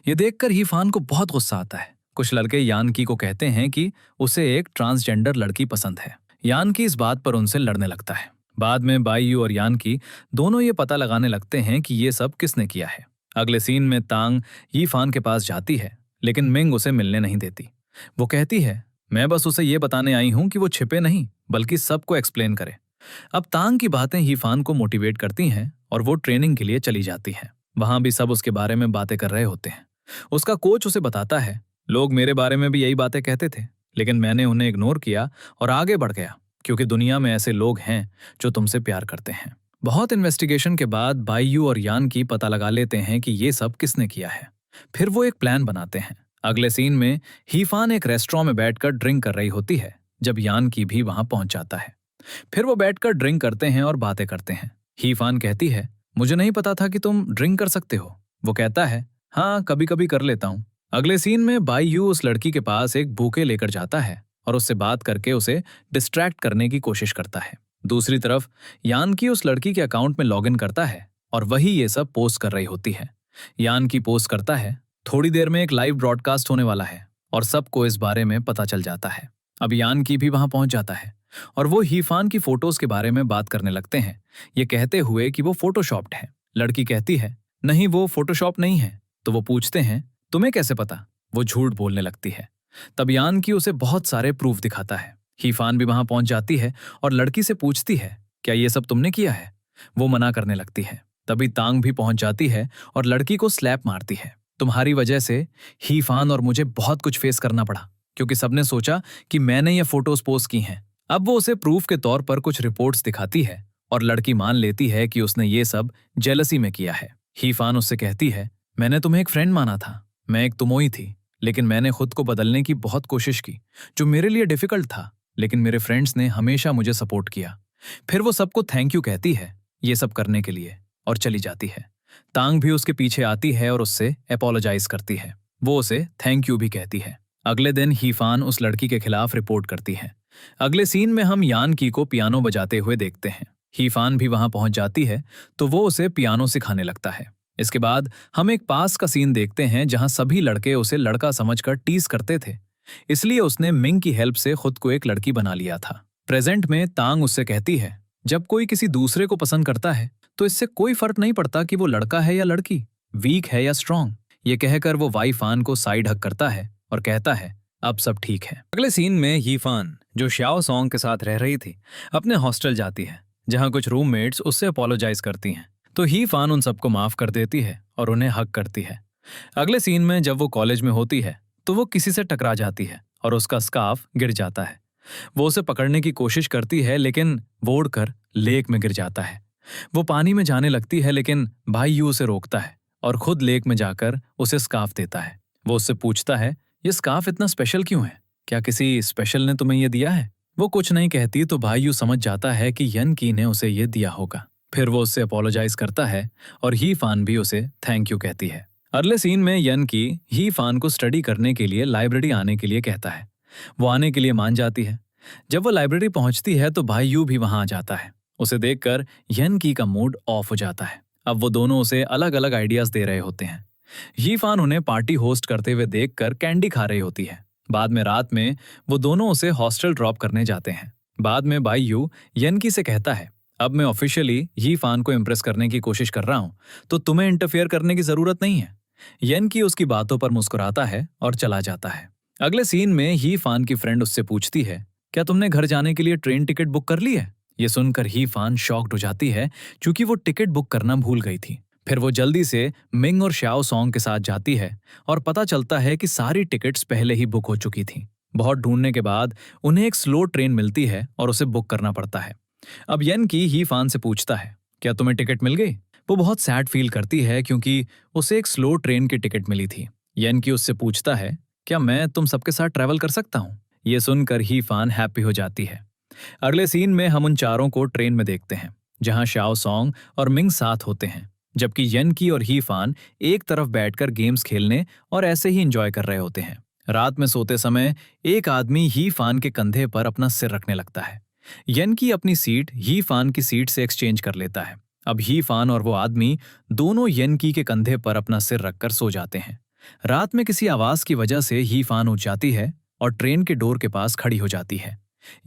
A: ये देखकर यीफान को बहुत गुस्सा आता है। कुछ लड़के यानकी को कहते हैं कि उसे एक ट्रांसजेंडर लड़की पसंद है। यानकी इस बात पर उनसे लड़ने लगता है। बाद में बाइयू और यानकी दोनों ये पता लगाने लगते हैं कि ये सब किसने किया है। अगले सीन में तांग यीफान के पास जाती है, लेकिन मिंग उसे मिलने नहीं देती। वो कहती है, मैं बस उसे ये बताने आई हूं कि वो छिपे नहीं बल्कि सबको एक्सप्लेन करे। अब तांग की बातें यीफान को मोटिवेट करती हैं और वो ट्रेनिंग के लिए चली जाती है। वहां भी सब उसके बारे में बातें कर रहे होते हैं। उसका कोच उसे बताता है, लोग मेरे बारे में भी यही बातें कहते थे, लेकिन मैंने उन्हें इग्नोर किया और आगे बढ़ गया, क्योंकि दुनिया में ऐसे लोग हैं जो तुमसे प्यार करते हैं। बहुत इन्वेस्टिगेशन के बाद बाइयू और यानकी पता लगा लेते हैं कि ये सब किसने किया है। फिर वो एक प्लान बनाते हैं। अगले सीन में यीफान एक रेस्टोरेंट में बैठकर ड्रिंक कर रही होती है, जब यानकी भी वहां पहुंच जाता है। फिर वो बैठकर ड्रिंक करते हैं और बातें करते हैं। यीफान कहती है, मुझे नहीं पता था कि तुम ड्रिंक कर सकते हो। वो कहता है, हाँ कभी कभी कर लेता हूँ। अगले सीन में बाइयू उस लड़की के पास एक बुके लेकर जाता है और उससे बात करके उसे डिस्ट्रैक्ट करने की कोशिश करता है। दूसरी तरफ यानकी उस लड़की के अकाउंट में लॉगिन करता है और वही ये सब पोस्ट कर रही होती है। यानकी पोस्ट करता है, थोड़ी देर में एक लाइव ब्रॉडकास्ट होने वाला है और सबको इस बारे में पता चल जाता है। अब यानकी भी वहां पहुंच जाता है और वो यीफान की फोटोज के बारे में बात करने लगते हैं, ये कहते हुए कि वो फोटोशॉप्ड है। लड़की कहती है, नहीं वो फोटोशॉप नहीं है। तो वो पूछते हैं, तुम्हें कैसे पता? वो झूठ बोलने लगती है। तब यानकी उसे बहुत सारे प्रूफ दिखाता है। यीफान भी वहां पहुंच जाती है और लड़की से पूछती है, क्या ये सब तुमने किया है? वो मना करने लगती है। तभी तांग भी पहुंच जाती है और लड़की को स्लैप मारती है। तुम्हारी वजह से यीफान और मुझे बहुत कुछ फेस करना पड़ा, क्योंकि सबने सोचा कि मैंने ये फोटोज पोस्ट की हैं। अब वो उसे प्रूफ के तौर पर कुछ रिपोर्ट्स दिखाती है और लड़की मान लेती है कि उसने ये सब जेलसी में किया है। यीफान उससे कहती है, मैंने तुम्हें एक फ्रेंड माना था, मैं एक तुमोई थी, लेकिन मैंने खुद को बदलने की बहुत कोशिश की, जो मेरे लिए डिफिकल्ट था, लेकिन मेरे फ्रेंड्स ने हमेशा मुझे सपोर्ट किया। फिर वो सबको थैंक यू कहती है ये सब करने के लिए और चली जाती है। तांग भी उसके पीछे आती है और उससे अपोलोजाइज करती है। वो उसे थैंक यू भी कहती है। अगले दिन यीफान उस लड़की के खिलाफ रिपोर्ट करती है। अगले सीन में हम यानकी को पियानो बजाते हुए देखते हैं। यीफान भी वहां पहुंच जाती है तो वो उसे पियानो सिखाने लगता है। इसके बाद हम एक पास का सीन देखते हैं जहां सभी लड़के उसे लड़का समझकर टीज करते थे, इसलिए उसने मिंग की हेल्प से खुद को एक लड़की बना लिया था। प्रेजेंट में तांग उससे कहती है, जब कोई किसी दूसरे को पसंद करता है तो इससे कोई फर्क नहीं पड़ता कि वो लड़का है या लड़की, वीक है या स्ट्रांग। ये कहकर वो वाईफान को साइड हक करता है और कहता है, अब सब ठीक है। अगले सीन में यीफान, जो शाओ सॉन्ग के साथ रह रही थी, अपने हॉस्टल जाती है, जहां कुछ रूममेट्स उससे अपोलोजाइज करती हैं। तो यीफान उन सबको माफ कर देती है और उन्हें हक करती है। अगले सीन में जब वो कॉलेज में होती है तो वो किसी से टकरा जाती है और उसका स्कार्फ गिर जाता है। वो उसे पकड़ने की कोशिश करती है, लेकिन वो उड़कर लेक में गिर जाता है। वो पानी में जाने लगती है, लेकिन भाई यू उसे रोकता है और खुद लेक में जाकर उसे स्कार्फ देता है। वो उससे पूछता है, ये स्कार्फ इतना स्पेशल क्यों है? क्या किसी स्पेशल ने तुम्हें ये दिया है? वो कुछ नहीं कहती तो भाई यू समझ जाता है कि यन की ने उसे ये दिया होगा। फिर वो उससे अपोलोजाइज करता है और ही फान भी उसे थैंक यू कहती है। अगले सीन में यन की ही फान को स्टडी करने के लिए लाइब्रेरी आने के लिए कहता है। वो आने के लिए मान जाती है। जब वो लाइब्रेरी पहुंचती है तो भाई यू भी वहां आ जाता है। उसे देखकर यन की का मूड ऑफ हो जाता है। अब वो दोनों उसे अलग अलग आइडियाज दे रहे होते हैं। ही फान उन्हें पार्टी होस्ट करते हुए देखकर कैंडी खा रही होती है। बाद में रात में वो दोनों उसे हॉस्टल ड्रॉप करने जाते हैं। बाद में बाई यू यनकी से कहता है, अब मैं ऑफिशियली ही फान को इम्प्रेस करने की कोशिश कर रहा हूं, तो तुम्हें इंटरफेयर करने की जरूरत नहीं है। यनकी उसकी बातों पर मुस्कुराता है और चला जाता है। अगले सीन में ही फान की फ्रेंड उससे पूछती है, क्या तुमने घर जाने के लिए ट्रेन टिकट बुक कर ली है? ये सुनकर ही फान शॉक्ड हो जाती है, क्योंकि वो टिकट बुक करना भूल गई थी। फिर वो जल्दी से मिंग और श्याओ सॉन्ग के साथ जाती है और पता चलता है कि सारी टिकट्स पहले ही बुक हो चुकी थी। बहुत ढूंढने के बाद उन्हें एक स्लो ट्रेन मिलती है और उसे बुक करना पड़ता है। अब यन की ही फान से पूछता है, क्या तुम्हें टिकट मिल गई? वो बहुत सैड फील करती है, क्योंकि उसे एक स्लो ट्रेन की टिकट मिली थी। यन की उससे पूछता है, क्या मैं तुम सबके साथ ट्रैवल कर सकता हूँ? ये सुनकर ही फान हैप्पी हो जाती है। अगले सीन में हम उन चारों को ट्रेन में देखते हैं, जहां श्याओ सॉन्ग और मिंग साथ होते हैं, जबकि यन की और ही फान एक तरफ बैठकर गेम्स खेलने और ऐसे ही एंजॉय कर रहे होते हैं। रात में सोते समय एक आदमी ही फान के कंधे पर अपना सिर रखने लगता है। यन की अपनी सीट ही फान की सीट से एक्सचेंज कर लेता है। अब ही फान और वो आदमी दोनों यन की के कंधे पर अपना सिर रखकर सो जाते हैं। रात में किसी आवाज की वजह से ही फान उठ जाती है और ट्रेन के डोर के पास खड़ी हो जाती है।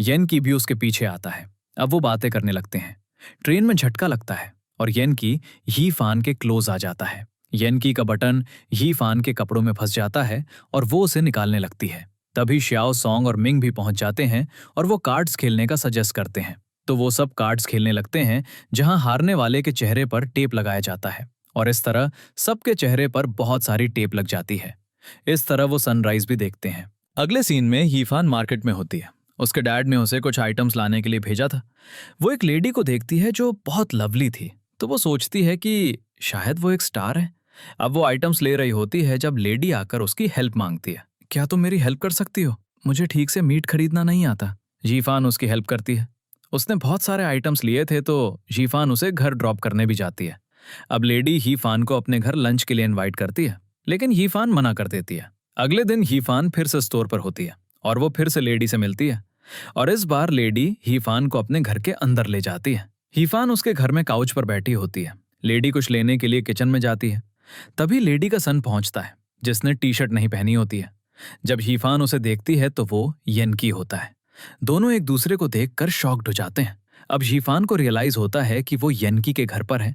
A: यन की भी उसके पीछे आता है। अब वो बातें करने लगते हैं। ट्रेन में झटका लगता है और यन की ही फान के क्लोज आ जाता है। यन की का बटन ही फान के कपड़ों में फंस जाता है और वो उसे निकालने लगती है। तभी श्याओ सॉन्ग और मिंग भी पहुंच जाते हैं और वो कार्ड्स खेलने का सजेस्ट करते हैं। तो वो सब कार्ड्स खेलने लगते हैं, जहां हारने वाले के चेहरे पर टेप लगाया जाता है और इस तरह सबके चेहरे पर बहुत सारी टेप लग जाती है। इस तरह वो सनराइज भी देखते हैं। अगले सीन में हीफान मार्केट में होती है। उसके डैड ने उसे कुछ आइटम्स लाने के लिए भेजा था। वो एक लेडी को देखती है जो बहुत लवली थी, तो वो सोचती है कि शायद वो एक स्टार है। अब वो आइटम्स ले रही होती है जब लेडी आकर उसकी हेल्प मांगती है। क्या तुम मेरी हेल्प कर सकती हो? मुझे ठीक से मीट खरीदना नहीं आता। जीफान उसकी हेल्प करती है। उसने बहुत सारे आइटम्स लिए थे तो जीफान उसे घर ड्रॉप करने भी जाती है। अब लेडी हीफान को अपने घर लंच के लिए इनवाइट करती है, लेकिन हीफान मना कर देती है। अगले दिन हीफान फिर से स्टोर पर होती है और वो फिर से लेडी से मिलती है और इस बार लेडी हीफान को अपने घर के अंदर ले जाती है। हीफान उसके घर में काउच पर बैठी होती है। लेडी कुछ लेने के लिए किचन में जाती है। तभी लेडी का सन पहुंचता है, जिसने टी शर्ट नहीं पहनी होती है। जब हीफान उसे देखती है तो वो यनकी होता है। दोनों एक दूसरे को देखकर शॉक्ड हो जाते हैं। अब हीफान को रियलाइज होता है कि वो यनकी के घर पर है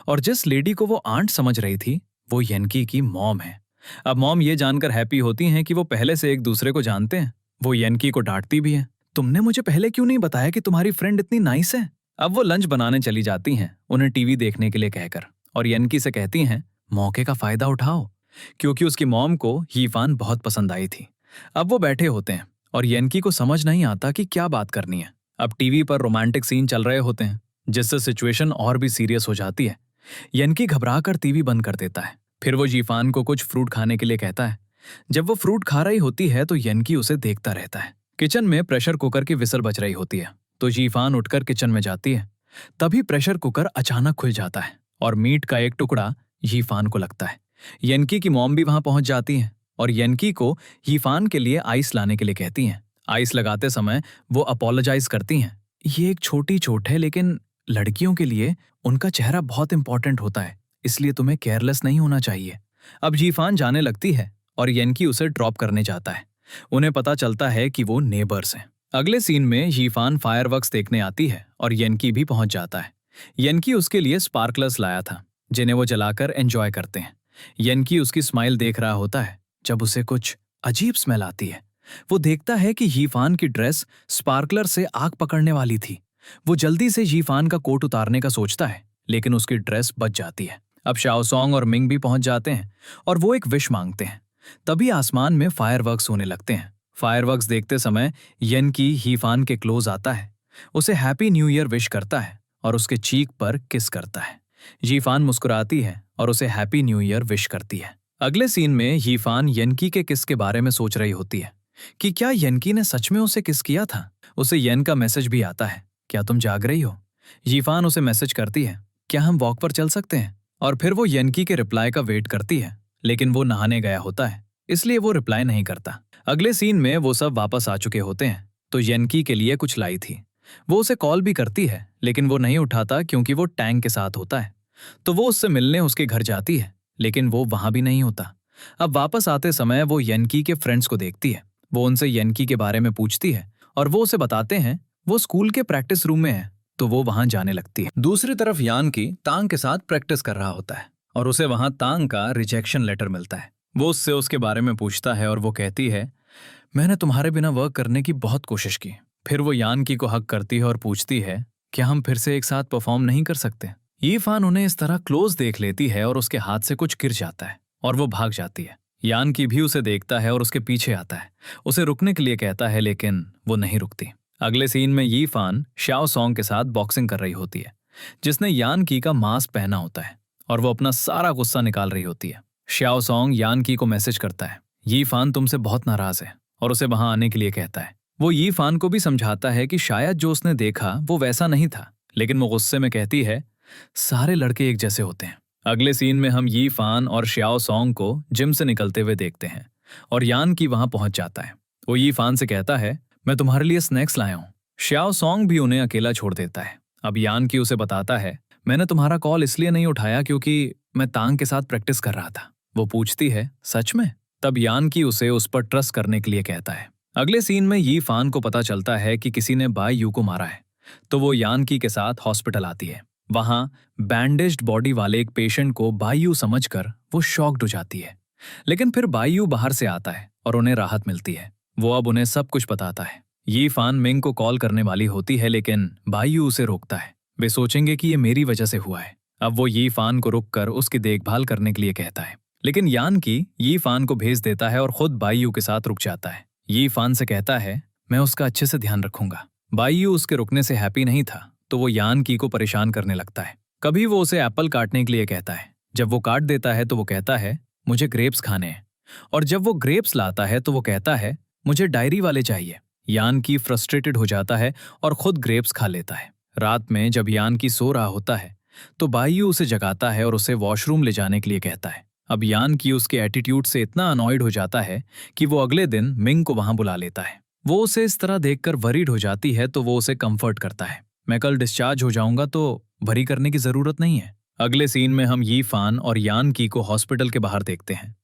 A: और जिस लेडी को वो आंट समझ रही थी वो यनकी की मॉम है। अब मॉम ये जानकर हैप्पी होती हैं कि वो पहले से एक दूसरे को जानते हैं। वो यनकी को डांटती भी है, तुमने मुझे पहले क्यों नहीं बताया कि तुम्हारी फ्रेंड इतनी नाइस है? अब वो लंच बनाने चली जाती हैं, उन्हें टीवी देखने के लिए कहकर, और यनकी से कहती हैं मौके का फायदा उठाओ, क्योंकि उसकी मॉम को हीफान बहुत पसंद आई थी। अब वो बैठे होते हैं और यनकी को समझ नहीं आता कि क्या बात करनी है। अब टीवी पर रोमांटिक सीन चल रहे होते हैं, जिससे सिचुएशन और भी सीरियस हो जाती है। यनकी घबराकर टीवी बंद कर देता है। फिर वो जीफान को कुछ फ्रूट खाने के लिए कहता है। जब वो फ्रूट खा रही होती है तो यनकी उसे देखता रहता है। किचन में प्रेशर कुकर की विसल बज रही होती है, तो जीफान उठकर किचन में जाती है। तभी प्रेशर कुकर अचानक खुल जाता है और मीट का एक टुकड़ा यीफान को लगता है। यनकी की मॉम भी वहां पहुंच जाती है और यनकी को यीफान के लिए आइस लाने के लिए कहती हैं। आइस लगाते समय वो अपोलोजाइज करती हैं। ये एक छोटी चोट है, लेकिन लड़कियों के लिए उनका चेहरा बहुत इंपॉर्टेंट होता है, इसलिए तुम्हें केयरलेस नहीं होना चाहिए। अब यीफान जाने लगती है और यनकी उसे ड्रॉप करने जाता है। उन्हें पता चलता है कि वो नेबर्स हैं। अगले सीन में यीफान फायरवर्क्स देखने आती है और यनकी भी पहुंच जाता है। यनकी उसके लिए स्पार्कलर्स लाया था, जिन्हें वो जलाकर एंजॉय करते हैं। यनकी उसकी स्माइल देख रहा होता है जब उसे कुछ अजीब स्मेल आती है। वो देखता है कि यीफान की ड्रेस स्पार्कलर से आग पकड़ने वाली थी। वो जल्दी से यीफान का कोट उतारने का सोचता है, लेकिन उसकी ड्रेस बच जाती है। अब शाओसोंग और मिंग भी पहुंच जाते हैं और वो एक विश मांगते हैं। तभी आसमान में फायरवर्क्स होने लगते हैं। फायरवर्क्स देखते समय यनकी यीफान के क्लोज आता है, उसे हैप्पी न्यू ईयर विश करता है और उसके चीक पर किस करता है। यीफान मुस्कुराती है और उसे हैप्पी न्यू ईयर विश करती है। अगले सीन में यीफान यनकी के किस के बारे में सोच रही होती है कि क्या यनकी ने सच में उसे किस किया था। उसे येन का मैसेज भी आता है, क्या तुम जाग रही हो? यीफान उसे मैसेज करती है, क्या हम वॉक पर चल सकते हैं? और फिर वो येनकी के रिप्लाई का वेट करती है, लेकिन वो नहाने गया होता है, इसलिए वो रिप्लाई नहीं करता। अगले सीन में वो सब वापस आ चुके होते हैं, तो येनकी के लिए कुछ लाई थी। वो उसे कॉल भी करती है, लेकिन वो नहीं उठाता क्योंकि वो टैंक के साथ होता है। तो वो उससे मिलने उसके घर जाती है, लेकिन वो वहां भी नहीं होता। अब वापस आते समय वो येनकी के फ्रेंड्स को देखती है। वो उनसे येनकी के बारे में पूछती है और वो उसे बताते हैं वो स्कूल के प्रैक्टिस रूम में है, तो वो वहां जाने लगती है। दूसरी तरफ यान की तांग के साथ प्रैक्टिस कर रहा होता है और उसे वहां तांग का रिजेक्शन लेटर मिलता है। वो उससे उसके बारे में पूछता है और वो कहती है, मैंने तुम्हारे बिना वर्क करने की बहुत कोशिश की। फिर वो यान की को हक करती है और पूछती है, क्या हम फिर से एक साथ परफॉर्म नहीं कर सकते? यीफान उन्हें इस तरह क्लोज देख लेती है और उसके हाथ से कुछ गिर जाता है और वो भाग जाती है। यान की भी उसे देखता है और उसके पीछे आता है, उसे रुकने के लिए कहता है, लेकिन वो नहीं रुकती। अगले सीन में यीफान शाओ सॉन्ग के साथ बॉक्सिंग कर रही होती है, जिसने यान की का मास्क पहना होता है, और वो अपना सारा गुस्सा निकाल रही होती है। शाओ सॉन्ग यान की को मैसेज करता है, यीफान तुमसे बहुत नाराज है, और उसे वहां आने के लिए कहता है। वो यीफान को भी समझाता है कि शायद जो उसने देखा वो वैसा नहीं था, लेकिन वो गुस्से में कहती है, सारे लड़के एक जैसे होते हैं। अगले सीन में हम यीफान और श्याओ सॉन्ग को जिम से निकलते हुए देखते हैं और यान की वहां पहुंच जाता है। वो यीफान से कहता है, मैं तुम्हारे लिए स्नैक्स लाया हूं। श्याओ सॉन्ग भी उन्हें अकेला छोड़ देता है। अब यान की उसे बताता है, मैंने तुम्हारा कॉल इसलिए नहीं उठाया क्योंकि मैं तांग के साथ प्रैक्टिस कर रहा था। वो पूछती है, सच में? तब यान की उसे उस पर ट्रस्ट करने के लिए कहता है। अगले सीन में यीफान को पता चलता है कि किसी ने बाई यू को मारा है, तो वो यान की के साथ हॉस्पिटल आती है। वहां बैंडेज्ड बॉडी वाले एक पेशेंट को बायू समझकर वो शॉक्ड हो जाती है, लेकिन फिर बायू बाहर से आता है और उन्हें राहत मिलती है। वो अब उन्हें सब कुछ बताता है। यीफान मिंग को कॉल करने वाली होती है, लेकिन बायू उसे रोकता है। वे सोचेंगे कि ये मेरी वजह से हुआ है। अब वो यीफान को रुककर उसकी देखभाल करने के लिए कहता है, लेकिन यान की यीफान को भेज देता है और खुद बायू के साथ रुक जाता है। यीफान से कहता है, मैं उसका अच्छे से ध्यान रखूंगा। बायू उसके रुकने से हैप्पी नहीं था, तो वो यान की को परेशान करने लगता है। कभी वो उसे एप्पल काटने के लिए कहता है। जब वो काट देता है तो वो कहता है, मुझे ग्रेप्स खाने हैं। और जब वो ग्रेप्स लाता है तो वो कहता है, मुझे डायरी वाले चाहिए। यान की फ्रस्ट्रेटेड हो जाता है और खुद ग्रेप्स खा लेता है। रात में जब यान की सो रहा होता है तो बायू उसे जगाता है और उसे वॉशरूम ले जाने के लिए कहता है। अब यान की उसके एटीट्यूड से इतना अनॉयड हो जाता है कि वो अगले दिन मिंग को वहां बुला लेता है। वो उसे इस तरह देखकर वरीड हो जाती है, तो वो उसे कंफर्ट करता है, मैं कल डिस्चार्ज हो जाऊंगा तो वरी करने की जरूरत नहीं है। अगले सीन में हम यीफान और यान की को हॉस्पिटल के बाहर देखते हैं,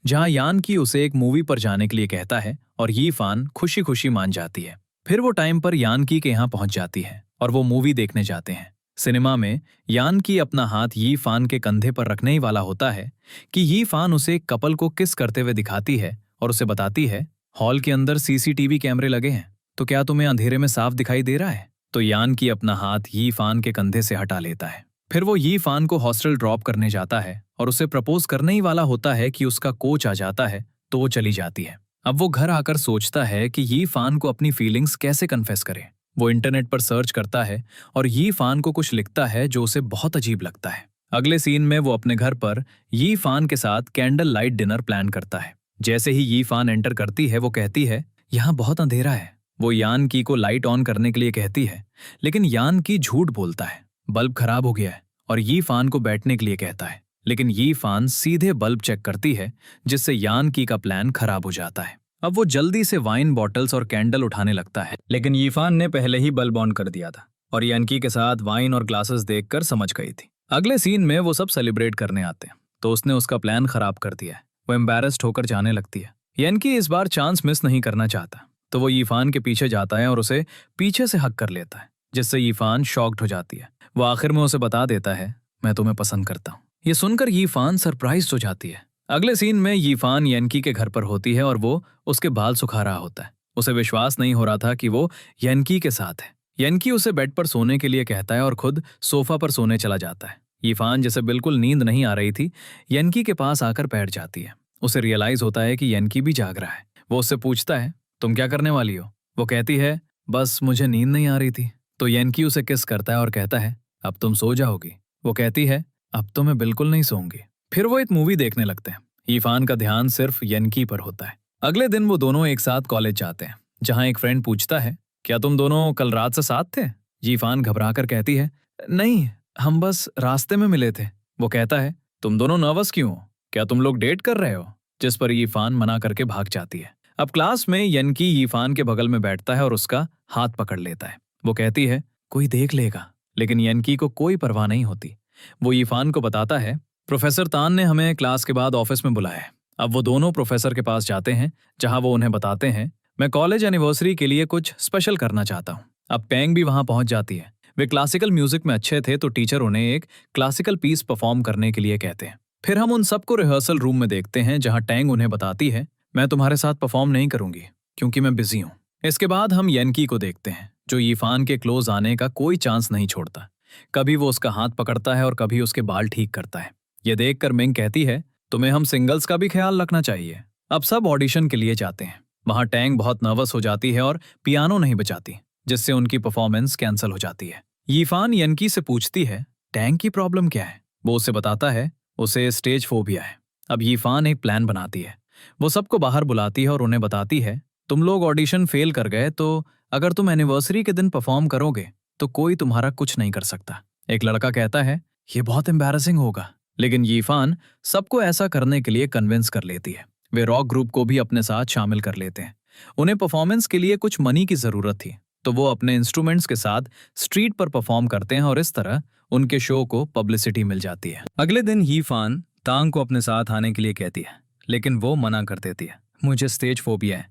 A: जहां यान की उसे एक मूवी पर जाने के लिए कहता है और यीफान खुशी खुशी मान जाती है। फिर वो टाइम पर यान की के यहाँ पहुंच जाती है और वो मूवी देखने जाते हैं। सिनेमा में यान की अपना हाथ यीफान के कंधे पर रखने ही वाला होता है कि यीफान उसे एक कपल को किस करते हुए दिखाती है और उसे बताती है, हॉल के अंदर सीसीटीवी कैमरे लगे हैं, तो क्या तुम्हें अंधेरे में साफ दिखाई दे रहा है? तो यान की अपना हाथ यीफान के कंधे से हटा लेता है। फिर वो यीफान को हॉस्टल ड्रॉप करने जाता है और उसे प्रपोज करने ही वाला होता है कि उसका कोच आ जाता है, तो वो चली जाती है। अब वो घर आकर सोचता है कि यीफान को अपनी फीलिंग्स कैसे कन्फेस करे। वो इंटरनेट पर सर्च करता है और यीफान को कुछ लिखता है जो उसे बहुत अजीब लगता है। अगले सीन में वो अपने घर पर यीफान के साथ कैंडल लाइट डिनर प्लान करता है। जैसे ही यीफान एंटर करती है वो कहती है, यहाँ बहुत अंधेरा है। वो यान की को लाइट ऑन करने के लिए कहती है, लेकिन यान की झूठ बोलता है, बल्ब खराब हो गया है, और यीफान को बैठने के लिए कहता है, लेकिन यीफान सीधे बल्ब चेक करती है, जिससे यान की का प्लान खराब हो जाता है। अब वो जल्दी से वाइन बॉटल्स और कैंडल उठाने लगता है, लेकिन यीफान ने पहले ही बल्ब ऑन कर दिया था और यानकी के साथ वाइन और ग्लासेस देखकर समझ गई थी। अगले सीन में वो सब सेलिब्रेट करने आते हैं, तो उसने उसका प्लान खराब कर दिया है। वो एम्बैरेस्ड होकर जाने लगती है। यानकी इस बार चांस मिस नहीं करना चाहता, तो वो यीफान के पीछे जाता है और उसे पीछे से हक कर लेता है, जिससे यीफान शॉक्ड हो जाती है। वो आखिर में उसे बता देता है, मैं तुम्हें पसंद करता हूँ। ये सुनकर यीफान सरप्राइज हो जाती है। अगले सीन में यीफान यानकी के घर पर होती है और वो उसके बाल सुखा रहा होता है। उसे विश्वास नहीं हो रहा था कि वो यानकी के साथ है। यानकी उसे बेड पर सोने के लिए कहता है और खुद सोफा पर सोने चला जाता है। यीफान, जिसे बिल्कुल नींद नहीं आ रही थी, यानकी के पास आकर बैठ जाती है। उसे रियलाइज होता है कि यानकी भी जाग रहा है। वो उससे पूछता है, तुम क्या करने वाली हो? वो कहती है, बस मुझे नींद नहीं आ रही थी। तो यानकी उसे किस करता है और कहता है, अब तुम सो जाओगी। वो कहती है, अब तो मैं बिल्कुल नहीं सोऊंगी। फिर वो एक मूवी देखने लगते हैं। यीफान का ध्यान सिर्फ यानकी पर होता है। अगले दिन वो दोनों एक साथ कॉलेज जाते हैं, जहां एक फ्रेंड पूछता है, क्या तुम दोनों कल रात से साथ थे? यीफान घबरा कर कहती है, नहीं, हम बस रास्ते में मिले थे। वो कहता है, तुम दोनों नर्वस क्यों हो? क्या तुम लोग डेट कर रहे हो? जिस पर यीफान मना करके भाग जाती है। अब क्लास में यनकी यीफान के बगल में बैठता है और उसका हाथ पकड़ लेता है। वो कहती है, कोई देख लेगा, लेकिन यनकी को कोई परवाह नहीं होती। वो यीफान को बताता है, प्रोफेसर तान ने हमें क्लास के बाद ऑफिस में बुलाया है। अब वो दोनों प्रोफेसर के पास जाते हैं, जहां वो उन्हें बताते हैं, मैं कॉलेज एनिवर्सरी के लिए कुछ स्पेशल करना चाहता हूँ। अब पेंग भी वहां पहुंच जाती है। वे क्लासिकल म्यूजिक में अच्छे थे, तो टीचर उन्हें एक क्लासिकल पीस परफॉर्म करने के लिए कहते हैं। फिर हम उन सबको रिहर्सल रूम में देखते हैं, जहां टैंग उन्हें बताती है, मैं तुम्हारे साथ परफॉर्म नहीं करूंगी क्योंकि मैं बिजी हूं। इसके बाद हम यनकी को देखते हैं, जो यीफान के क्लोज आने का कोई चांस नहीं छोड़ता। कभी वो उसका हाथ पकड़ता है और कभी उसके बाल ठीक करता है। ये देखकर मिंग कहती है, तुम्हें हम सिंगल्स का भी ख्याल रखना चाहिए। अब सब ऑडिशन के लिए जाते हैं। वहां टैंग बहुत नर्वस हो जाती है और पियानो नहीं बजाती, जिससे उनकी परफॉर्मेंस कैंसिल हो जाती है। यीफान यनकी से पूछती है, टैंग की प्रॉब्लम क्या है? वो उसे बताता है, उसे स्टेज फोबिया है। अब यीफान एक प्लान बनाती है। वो सबको बाहर बुलाती है और उन्हें बताती है, तुम लोग ऑडिशन फेल कर गए, तो अगर तुम एनिवर्सरी के दिन परफॉर्म करोगे तो कोई तुम्हारा कुछ नहीं कर सकता। एक लड़का कहता है, ये बहुत एम्बैरेसिंग होगा, लेकिन यीफान सबको ऐसा करने के लिए कन्विंस कर लेती है। वे रॉक ग्रुप को भी अपने साथ शामिल कर लेते हैं। उन्हें परफॉर्मेंस के लिए कुछ मनी की जरूरत थी, तो वो अपने इंस्ट्रूमेंट्स के साथ स्ट्रीट पर परफॉर्म करते हैं और इस तरह उनके शो को पब्लिसिटी मिल जाती है। अगले दिन यीफान तांग को अपने साथ आने के लिए कहती है, लेकिन वो मना कर देती है, मुझे स्टेज फोबिया है।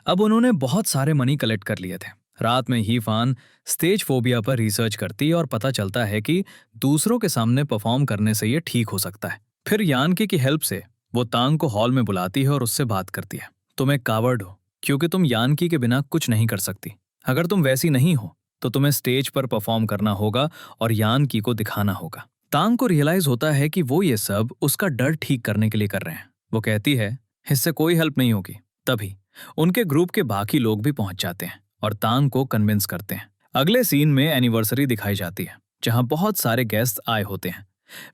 A: अब उन्होंने बहुत सारे मनी कलेक्ट कर लिए थे। रात में यीफान स्टेज फोबिया पर रिसर्च करती है और पता चलता है कि दूसरों के सामने परफॉर्म करने से ये ठीक हो सकता है। फिर यानकी की हेल्प से वो तांग को हॉल में बुलाती है और उससे बात करती है, तुम एक कावर्ड हो, क्योंकि तुम यानकी के बिना कुछ नहीं कर सकती। अगर तुम वैसी नहीं हो तो तुम्हें स्टेज पर परफॉर्म करना होगा और यानकी को दिखाना होगा। तांग को रियलाइज होता है कि वो ये सब उसका डर ठीक करने के लिए कर रहे हैं। वो कहती है, इससे कोई हेल्प नहीं होगी। तभी उनके ग्रुप के बाकी लोग भी पहुंच जाते हैं और तांग को कन्विंस करते हैं। अगले सीन में एनिवर्सरी दिखाई जाती है, जहां बहुत सारे गेस्ट आए होते हैं।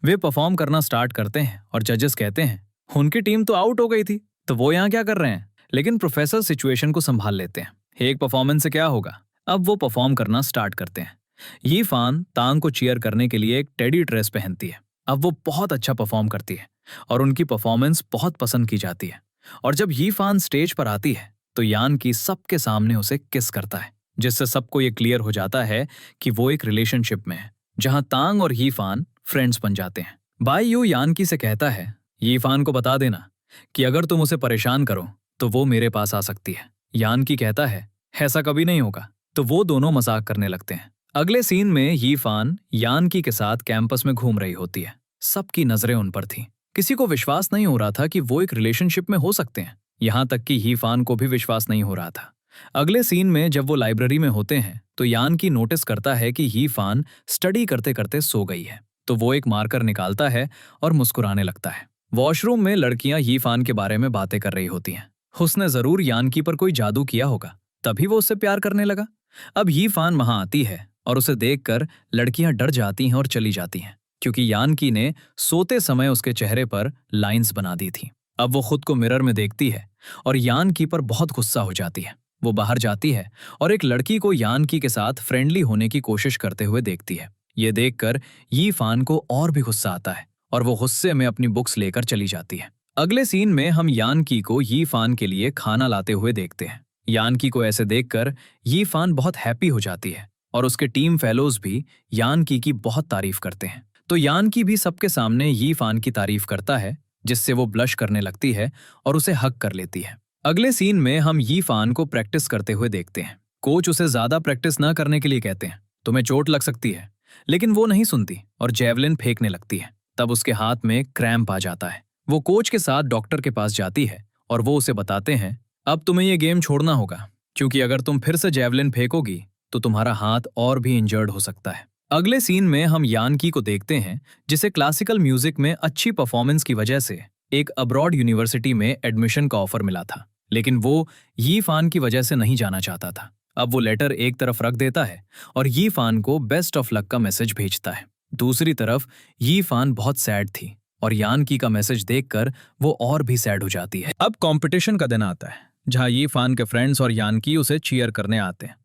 A: वे परफॉर्म करना स्टार्ट करते हैं और जजेस कहते हैं, उनकी टीम तो आउट हो गई थी, तो वो यहाँ क्या कर रहे हैं? लेकिन प्रोफेसर सिचुएशन को संभाल लेते हैं। एक परफॉर्मेंस से क्या होगा? अब वो परफॉर्म करना स्टार्ट करते हैं। यीफान तांग को चीयर करने के लिए एक टेडी ड्रेस पहनती है। अब वो बहुत अच्छा परफॉर्म करती है और उनकी परफॉर्मेंस बहुत पसंद की जाती है। और जब यीफान स्टेज पर आती है तो यान की सबके सामने उसे किस करता है, जिससे सबको ये क्लियर हो जाता है कि वो एक रिलेशनशिप में है, जहां तांग और यीफान फ्रेंड्स बन जाते हैं। बाई यू यानकी से कहता है, यीफान को बता देना कि अगर तुम उसे परेशान करो तो वो मेरे पास आ सकती है। यानकी कहता है, ऐसा कभी नहीं होगा। तो वो दोनों मजाक करने लगते हैं। अगले सीन में यीफान यानकी के साथ कैंपस में घूम रही होती है। सबकी नजरें उन पर थी। किसी को विश्वास नहीं हो रहा था कि वो एक रिलेशनशिप में हो सकते हैं। यहाँ तक कि यीफान को भी विश्वास नहीं हो रहा था। अगले सीन में जब वो लाइब्रेरी में होते हैं तो यानकी नोटिस करता है कि यीफान स्टडी करते करते सो गई है। तो वो एक मार्कर निकालता है और मुस्कुराने लगता है। वॉशरूम में लड़कियां यीफान के बारे में बातें कर रही होती हैं। उसने जरूर यानकी पर कोई जादू किया होगा, तभी वो उससे प्यार करने लगा। अब यीफान वहां आती है और उसे देखकर लड़कियां डर जाती हैं और चली जाती हैं, क्योंकि यानकी ने सोते समय उसके चेहरे पर लाइंस बना दी थी। अब वो खुद को मिरर में देखती है और यानकी पर बहुत गुस्सा हो जाती है। वो बाहर जाती है और एक लड़की को यानकी के साथ फ्रेंडली होने की कोशिश करते हुए देखती है। ये देखकर यीफान को और भी गुस्सा आता है और वो गुस्से में अपनी बुक्स लेकर चली जाती है। अगले सीन में हम यानकी को यीफान के लिए खाना लाते हुए देखते हैं। यानकी को ऐसे देखकर यीफान बहुत हैप्पी हो जाती है और उसके टीम फेलोज भी यानकी की बहुत तारीफ करते हैं। तो यानकी भी सबके सामने यीफान की तारीफ करता है, जिससे वो ब्लश करने लगती है और उसे हक कर लेती है। अगले सीन में हम यीफान को प्रैक्टिस करते हुए देखते हैं। कोच उसे ज्यादा प्रैक्टिस न करने के लिए कहते हैं, तुम्हें चोट लग सकती है, लेकिन वो नहीं सुनती और जेवलिन फेंकने लगती है। तब उसके हाथ में क्रैम्प आ जाता है। वो कोच के साथ डॉक्टर के पास जाती है और वो उसे बताते हैं, अब तुम्हें ये गेम छोड़ना होगा, क्योंकि अगर तुम फिर से जेवलिन फेंकोगी तो तुम्हारा हाथ और भी इंजर्ड हो सकता है। अगले सीन में हम यानकी को देखते हैं, जिसे क्लासिकल म्यूजिक में अच्छी परफॉर्मेंस की वजह से एक अब्रॉड यूनिवर्सिटी में एडमिशन का ऑफर मिला था, लेकिन वो यीफान की वजह से नहीं जाना चाहता था। अब वो लेटर एक तरफ रख देता है और यीफान को बेस्ट ऑफ लक का मैसेज भेजता है। दूसरी तरफ यीफान बहुत सैड थी और यानकी का मैसेज देखकर वो और भी सैड हो जाती है। अब कंपटीशन का दिन आता है, जहां यीफान के फ्रेंड्स और यानकी उसे चीयर करने आते हैं।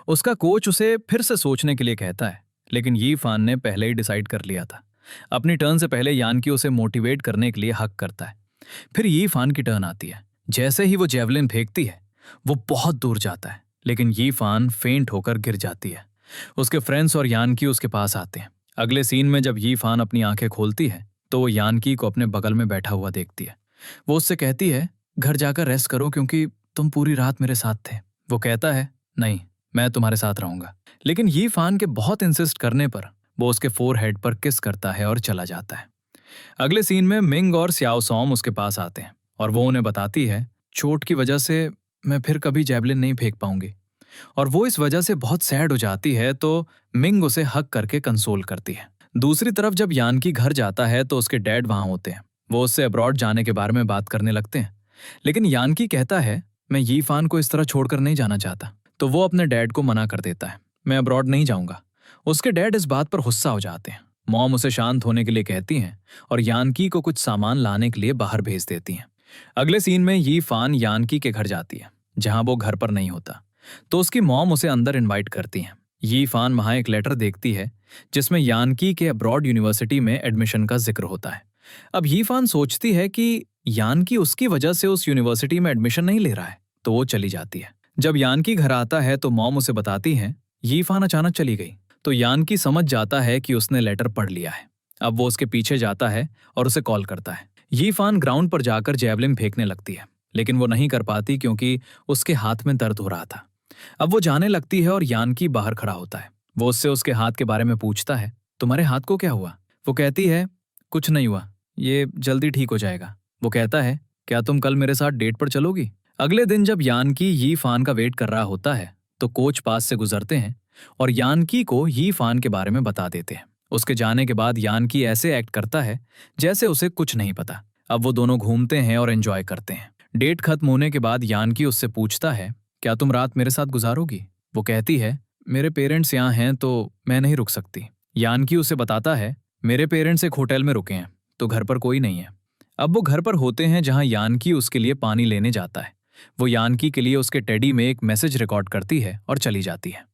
A: उसका कोच उसे फिर से सोचने के लिए कहता है, लेकिन यी फान ने पहले ही डिसाइड कर लिया था। अपनी टर्न से पहले यान की उसे मोटिवेट करने के लिए हक करता है। फिर यी फान की टर्न आती है। जैसे ही वो जेवलिन फेंकती है, वो बहुत दूर जाता है, लेकिन यी फान फेंट होकर गिर जाती है। उसके फ्रेंड्स और यानकी उसके पास आते हैं। अगले सीन में जब यी फान अपनी आंखें खोलती है तो वो यानकी को अपने बगल में बैठा हुआ देखती है। वो उससे कहती है, घर जाकर रेस्ट करो क्योंकि तुम पूरी रात मेरे साथ थे। वो कहता है, नहीं, मैं तुम्हारे साथ रहूंगा। लेकिन यी फान के बहुत इंसिस्ट करने पर वो उसके फोरहेड पर किस करता है और चला जाता है। अगले सीन में मिंग और स्याओ सॉम उसके पास आते हैं और वो उन्हें बताती है, चोट की वजह से मैं फिर कभी जैवलिन नहीं फेंक पाऊंगी। और वो इस वजह से बहुत सैड हो जाती है तो मिंग उसे हक करके कंसोल करती है। दूसरी तरफ जब यानकी घर जाता है तो उसके डैड वहां होते हैं। वो उससे अब्रॉड जाने के बारे में बात करने लगते हैं, लेकिन यानकी कहता है, मैं यी फान को इस तरह छोड़कर नहीं जाना चाहता। तो वो अपने डैड को मना कर देता है, मैं अब्रॉड नहीं जाऊंगा। उसके डैड इस बात पर गुस्सा हो जाते हैं। मॉम उसे शांत होने के लिए कहती हैं और यानकी को कुछ सामान लाने के लिए बाहर भेज देती हैं। अगले सीन में यी फान यानकी के घर जाती है, जहां वो घर पर नहीं होता। तो उसकी मॉम उसे अंदर इनवाइट करती हैं। यी फान वहां एक लेटर देखती है जिसमें यानकी के अब्रॉड यूनिवर्सिटी में एडमिशन का जिक्र होता है। अब यी फान सोचती है कि यानकी उसकी वजह से उस यूनिवर्सिटी में एडमिशन नहीं ले रहा है, तो वो चली जाती है। जब यानकी घर आता है तो मॉम उसे बताती हैं, यी फान अचानक चली गई। तो यानकी समझ जाता है कि उसने लेटर पढ़ लिया है। अब वो उसके पीछे जाता है और उसे कॉल करता है। यी फान ग्राउंड पर जाकर जैवलिन फेंकने लगती है, लेकिन वो नहीं कर पाती क्योंकि उसके हाथ में दर्द हो रहा था। अब वो जाने लगती है और यानकी बाहर खड़ा होता है। वो उससे उसके हाथ के बारे में पूछता है, तुम्हारे हाथ को क्या हुआ? वो कहती है, कुछ नहीं हुआ, ये जल्दी ठीक हो जाएगा। वो कहता है, क्या तुम कल मेरे साथ डेट पर चलोगी? अगले दिन जब यानकी यी फान का वेट कर रहा होता है तो कोच पास से गुजरते हैं और यानकी को यी फान के बारे में बता देते हैं। उसके जाने के बाद यानकी ऐसे एक्ट करता है जैसे उसे कुछ नहीं पता। अब वो दोनों घूमते हैं और एंजॉय करते हैं। डेट खत्म होने के बाद यानकी उससे पूछता है, क्या तुम रात मेरे साथ गुजारोगी? वो कहती है, मेरे पेरेंट्स यहाँ हैं तो मैं नहीं रुक सकती। यानकी उसे बताता है, मेरे पेरेंट्स एक होटल में रुके हैं तो घर पर कोई नहीं है। अब वो घर पर होते हैं जहाँ यानकी उसके लिए पानी लेने जाता है। वो यानकी के लिए उसके टेडी में एक मैसेज रिकॉर्ड करती है और चली जाती है।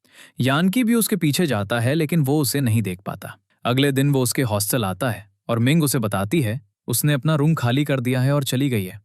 A: यानकी भी उसके पीछे जाता है लेकिन वो उसे नहीं देख पाता। अगले दिन वो उसके हॉस्टल आता है और मिंग उसे बताती है, उसने अपना रूम खाली कर दिया है और चली गई है।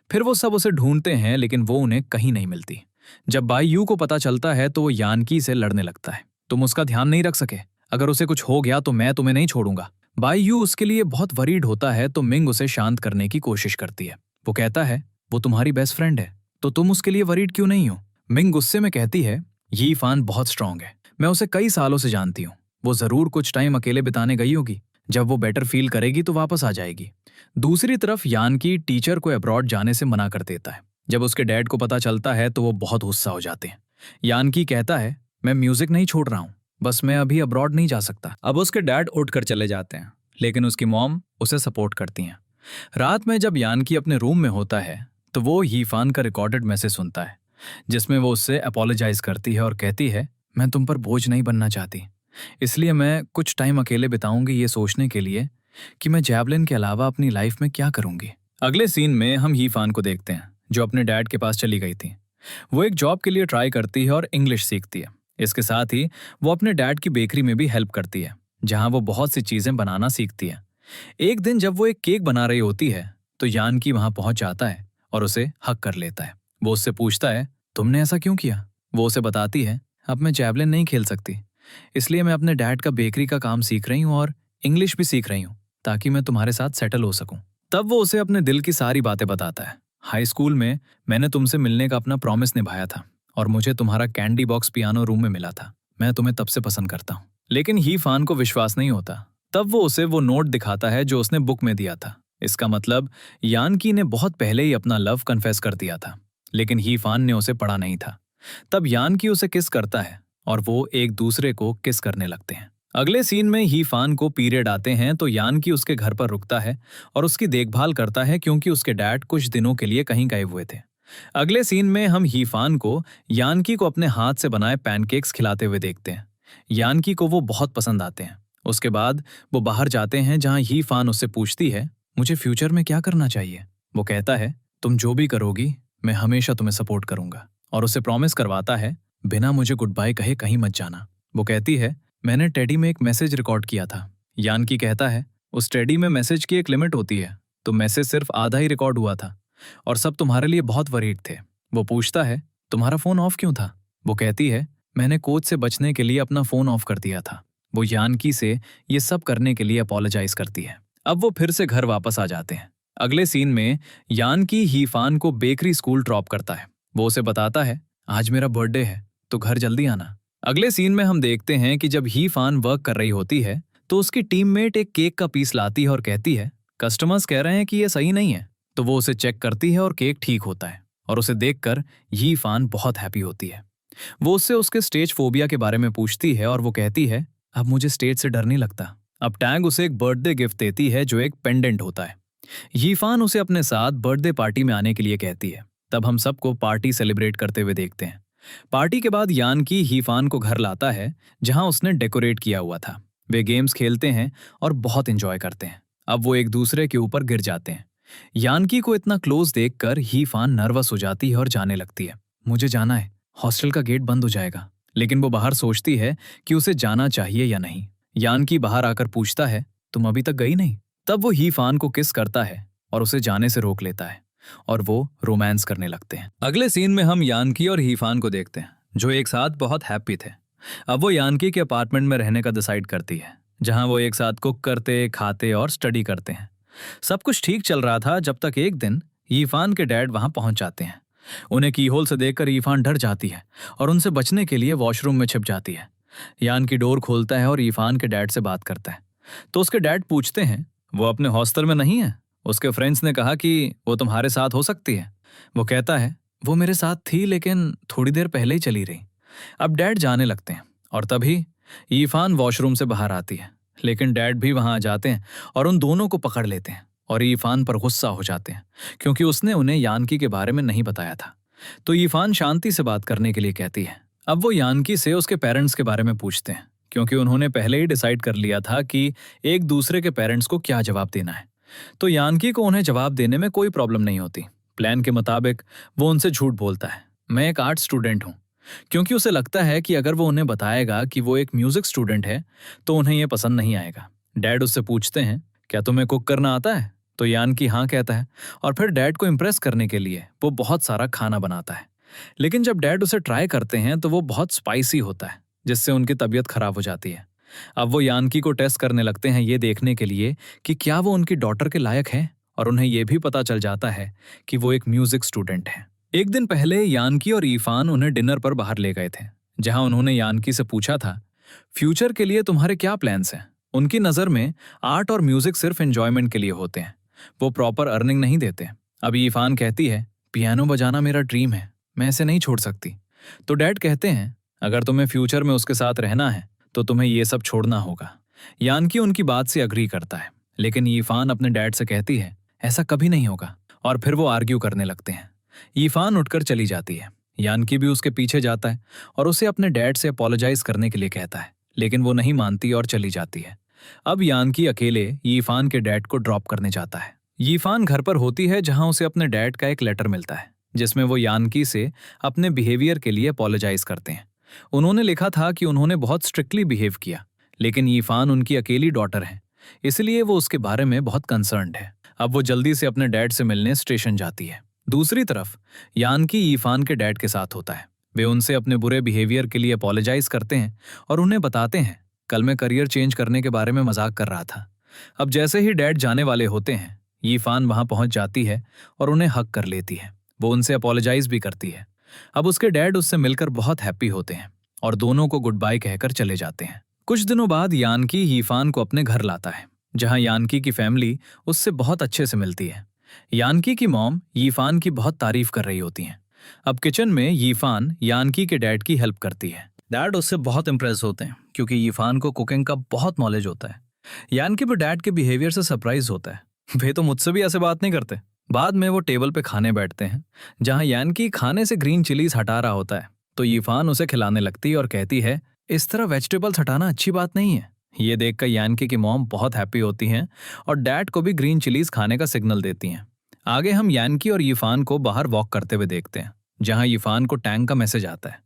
A: फिर वो सब उसे ढूंढते हैं लेकिन वो उन्हें कहीं नहीं मिलती। जब बाई यू को पता चलता है तो वो यानकी से लड़ने लगता है, तुम उसका ध्यान नहीं रख सके, अगर उसे कुछ हो गया तो मैं तुम्हें नहीं छोड़ूंगा। बाई यू उसके लिए बहुत वरीड होता है तो मिंग उसे शांत करने की कोशिश करती है। वो कहता है, वो तुम्हारी बेस्ट फ्रेंड है तो तुम उसके लिए वरीड क्यों नहीं हो? मिंग गुस्से में कहती है, यी फान बहुत स्ट्रांग है, मैं उसे कई सालों से जानती हूँ, वो जरूर कुछ टाइम अकेले बिताने गई होगी, जब वो बेटर फील करेगी तो वापस आ जाएगी। दूसरी तरफ यानकी टीचर को अब्रॉड जाने से मना कर देता है। जब उसके डैड को पता चलता है तो वो बहुत गुस्सा हो जाते हैं। यानकी कहता है, मैं म्यूजिक नहीं छोड़ रहा हूँ, बस मैं अभी अब्रॉड नहीं जा सकता। अब उसके डैड उठकर चले जाते हैं लेकिन उसकी मॉम उसे सपोर्ट करती हैं। रात में जब यानकी अपने रूम में होता है तो वो यी फान का रिकॉर्डेड मैसेज सुनता है जिसमें वो उससे अपोलोजाइज करती है और कहती है, मैं तुम पर बोझ नहीं बनना चाहती, इसलिए मैं कुछ टाइम अकेले बिताऊंगी ये सोचने के लिए कि मैं जैवलिन के अलावा अपनी लाइफ में क्या करूंगी। अगले सीन में हम यी फान को देखते हैं जो अपने डैड के पास चली गई थी। वो एक जॉब के लिए ट्राई करती है और इंग्लिश सीखती है। इसके साथ ही वो अपने डैड की बेकरी में भी हेल्प करती है जहां वो बहुत सी चीजें बनाना सीखती है। एक दिन जब वो एक केक बना रही होती है तो यानकी वहां पहुंच जाता है और उसे हक कर लेता है। वो उससे पूछता है, तुमने ऐसा क्यों किया? वो उसे बताती है, अब मैं जैवलिन नहीं खेल सकती, इसलिए मैं अपने डैड का बेकरी का काम सीख रही हूँ और इंग्लिश भी सीख रही हूँ ताकि मैं तुम्हारे साथ सेटल हो सकूं। तब वो उसे अपने दिल की सारी बातें बताता है। हाई स्कूल में मैंने तुमसे मिलने का अपना प्रॉमिस निभाया था और मुझे तुम्हारा कैंडी बॉक्स पियानो रूम में मिला था, मैं तुम्हें तब से पसंद करता हूँ। लेकिन यी फान को विश्वास नहीं होता। तब वो उसे वो नोट दिखाता है जो उसने बुक में दिया था। इसका मतलब यानकी ने बहुत पहले ही अपना लव कन्फेस कर दिया था, लेकिन यी फान ने उसे पढ़ा नहीं था। तब यानकी उसे किस करता है और वो एक दूसरे को किस करने लगते हैं। अगले सीन में ही फान को पीरियड आते हैं तो यानकी उसके घर पर रुकता है और उसकी देखभाल करता है क्योंकि उसके डैड कुछ दिनों के लिए कहीं गए हुए थे। अगले सीन में हम ही फान को यानकी को अपने हाथ से बनाए पैनकेक्स खिलाते हुए देखते हैं। यानकी को वो बहुत पसंद आते हैं। उसके बाद वो बाहर जाते हैं जहां ही फान उससे पूछती है, मुझे फ्यूचर में क्या करना चाहिए? वो कहता है, तुम जो भी करोगी मैं हमेशा तुम्हें सपोर्ट करूंगा और उसे प्रॉमिस करवाता है बिना मुझे गुड बाय कहे कहीं मत जाना। वो कहती है, मैंने टेडी में एक मैसेज रिकॉर्ड किया था। यानकी कहता है, उस टेडी में मैसेज की एक लिमिट होती है, तो मैसेज सिर्फ आधा ही रिकॉर्ड हुआ था और सब तुम्हारे लिए बहुत वरीड थे। वो पूछता है, तुम्हारा फोन ऑफ क्यों था? वो कहती है, मैंने कोच से बचने के लिए अपना फोन ऑफ कर दिया था। वो यानकी से ये सब करने के लिए अपोलोजाइज करती है। अब वो फिर से घर वापस आ जाते हैं। अगले सीन में यानकी हीफान को बेकरी स्कूल ड्रॉप करता है। वो उसे बताता है, आज मेरा बर्थडे है तो घर जल्दी आना। अगले सीन में हम देखते हैं कि जब हीफान वर्क कर रही होती है तो उसकी टीममेट एक केक का पीस लाती है और कहती है, कस्टमर्स कह रहे हैं कि ये सही नहीं है। तो वो उसे चेक करती है और केक ठीक होता है और उसे देखकर हीफान बहुत हैप्पी होती है। वो उससे उसके स्टेज फोबिया के बारे में पूछती है और वो कहती है, अब मुझे स्टेज से डर नहीं लगता। अब टैंग उसे एक बर्थडे गिफ्ट देती है जो एक पेंडेंट होता है। यीफान उसे अपने साथ बर्थडे पार्टी में आने के लिए कहती है। तब हम सबको पार्टी सेलिब्रेट करते हुए देखते हैं। पार्टी के बाद यानकी हीफान को घर लाता है जहां उसने डेकोरेट किया हुआ था। वे गेम्स खेलते हैं और बहुत एंजॉय करते हैं। अब वो एक दूसरे के ऊपर गिर जाते हैं। यानकी को इतना क्लोज देखकर हीफान नर्वस हो जाती है और जाने लगती है। मुझे जाना है, हॉस्टल का गेट बंद हो जाएगा। लेकिन वो बाहर सोचती है कि उसे जाना चाहिए या नहीं। यानकी बाहर आकर पूछता है, तुम अभी तक गई नहीं? तब वो हीफान को किस करता है और उसे जाने से रोक लेता है और वो रोमांस करने लगते हैं। अगले सीन में हम यानकी और हीफान को देखते हैं जो एक साथ बहुत हैप्पी थे। अब वो यानकी के अपार्टमेंट में रहने का डिसाइड करती है जहां वो एक साथ कुक करते, खाते और स्टडी करते हैं। सब कुछ ठीक चल रहा था जब तक एक दिन हीफान के डैड वहां पहुंच जाते हैं। उन्हें कीहोल से देखकर ईफान डर जाती है और उनसे बचने के लिए वॉशरूम में छिप जाती है। यान की डोर खोलता है और ईफान के डैड से बात करता है। तो उसके डैड पूछते हैं, वो अपने हॉस्टल में नहीं है? उसके फ्रेंड्स ने कहा कि वो तुम्हारे साथ हो सकती है। वो कहता है, वो मेरे साथ थी लेकिन थोड़ी देर पहले ही चली रही। अब डैड जाने लगते हैं और तभी ईफान वॉशरूम से बाहर आती है। लेकिन डैड भी वहां आ जाते हैं और उन दोनों को पकड़ लेते हैं और ईफान पर गुस्सा हो जाते हैं क्योंकि उसने उन्हें यानकी के बारे में नहीं बताया था। तो ईफान शांति से बात करने के लिए कहती है। अब वो यानकी से उसके पेरेंट्स के बारे में पूछते हैं क्योंकि उन्होंने पहले ही डिसाइड कर लिया था कि एक दूसरे के पेरेंट्स को क्या जवाब देना है। तो यानकी को उन्हें जवाब देने में कोई प्रॉब्लम नहीं होती। प्लान के मुताबिक वो उनसे झूठ बोलता है, मैं एक आर्ट स्टूडेंट हूँ, क्योंकि उसे लगता है कि अगर वो उन्हें बताएगा कि वो एक म्यूजिक स्टूडेंट है तो उन्हें यह पसंद नहीं आएगा। डैड उससे पूछते हैं, क्या तुम्हें कुक करना आता है? तो यानकी हाँ कहता है और फिर डैड को इम्प्रेस करने के लिए वो बहुत सारा खाना बनाता है। लेकिन जब डैड उसे ट्राई करते हैं तो वो बहुत स्पाइसी होता है जिससे उनकी तबीयत खराब हो जाती है। अब वो यानकी को टेस्ट करने लगते हैं ये देखने के लिए कि क्या वो उनकी डॉटर के लायक है और उन्हें यह भी पता चल जाता है कि वो एक म्यूजिक स्टूडेंट है। एक दिन पहले यानकी और ईफान उन्हें डिनर पर बाहर ले गए थे जहां उन्होंने यानकी से पूछा था, फ्यूचर के लिए तुम्हारे क्या प्लान्स हैं? उनकी नज़र में आर्ट और म्यूजिक सिर्फ एंजॉयमेंट के लिए होते हैं, वो प्रॉपर अर्निंग नहीं देते। अब ईफान कहती है, पियानो बजाना मेरा ड्रीम है, मैं इसे नहीं छोड़ सकती। तो डैड कहते हैं, अगर तुम्हें फ्यूचर में उसके साथ रहना है तो तुम्हें ये सब छोड़ना होगा। यानकी उनकी बात से अग्री करता है लेकिन ईफान अपने डैड से कहती है, ऐसा कभी नहीं होगा, और फिर वो आर्ग्यू करने लगते हैं। ईफान उठकर चली जाती है। यानकी भी उसके पीछे जाता है और उसे अपने डैड से अपोलोजाइज करने के लिए कहता है लेकिन वो नहीं मानती और चली जाती है। अब यानकी अकेले यीफान के डैड को ड्रॉप करने जाता है। यीफान घर पर होती है जहां उसे अपने डैड का एक लेटर मिलता है जिसमें वो यानकी से अपने बिहेवियर के लिए अपोलोजाइज करते हैं। उन्होंने लिखा था कि उन्होंने बहुत स्ट्रिक्टली बिहेव किया लेकिन यीफान उनकी अकेली डॉटर है, इसलिए वो उसके बारे में बहुत कंसर्न्ड है। अब वो जल्दी से अपने डैड से मिलने स्टेशन जाती है। दूसरी तरफ यानकी यीफान के डैड के साथ होता है। वे उनसे अपने बुरे बिहेवियर के लिए अपोलोजाइज करते हैं और उन्हें बताते हैं, कल मैं करियर चेंज करने के बारे में मजाक कर रहा था। अब जैसे ही डैड जाने वाले होते हैं यीफान वहां पहुंच जाती है और उन्हें हक कर लेती है। वो उनसे अपोलोजाइज भी करती है। अब उसके डैड उससे मिलकर बहुत हैप्पी होते हैं और दोनों को गुड बाय कहकर चले जाते हैं। कुछ दिनों बाद यानकी यीफान को अपने घर लाता है जहां यानकी की फैमिली उससे बहुत अच्छे से मिलती है। यानकी की मॉम यीफान की बहुत तारीफ कर रही होती हैं। अब किचन में यीफान यानकी के डैड की हेल्प करती है। डैड उससे बहुत इंप्रेस होते हैं क्योंकि यीफान को कुकिंग का बहुत नॉलेज होता है। यानकी भी डैड के बिहेवियर से सरप्राइज होता है, वे तो मुझसे भी ऐसे बात नहीं करते। बाद में वो टेबल पे खाने बैठते हैं जहां यानकी खाने से ग्रीन चिलीज हटा रहा होता है तो यीफान उसे खिलाने लगती है और कहती है, इस तरह वेजिटेबल्स हटाना अच्छी बात नहीं है। ये देखकर यानकी की मॉम बहुत हैप्पी होती हैं और डैड को भी ग्रीन चिलीज खाने का सिग्नल देती हैं। आगे हम यानकी और यीफान को बाहर वॉक करते हुए देखते हैं जहां यीफान को टैंग का मैसेज आता है।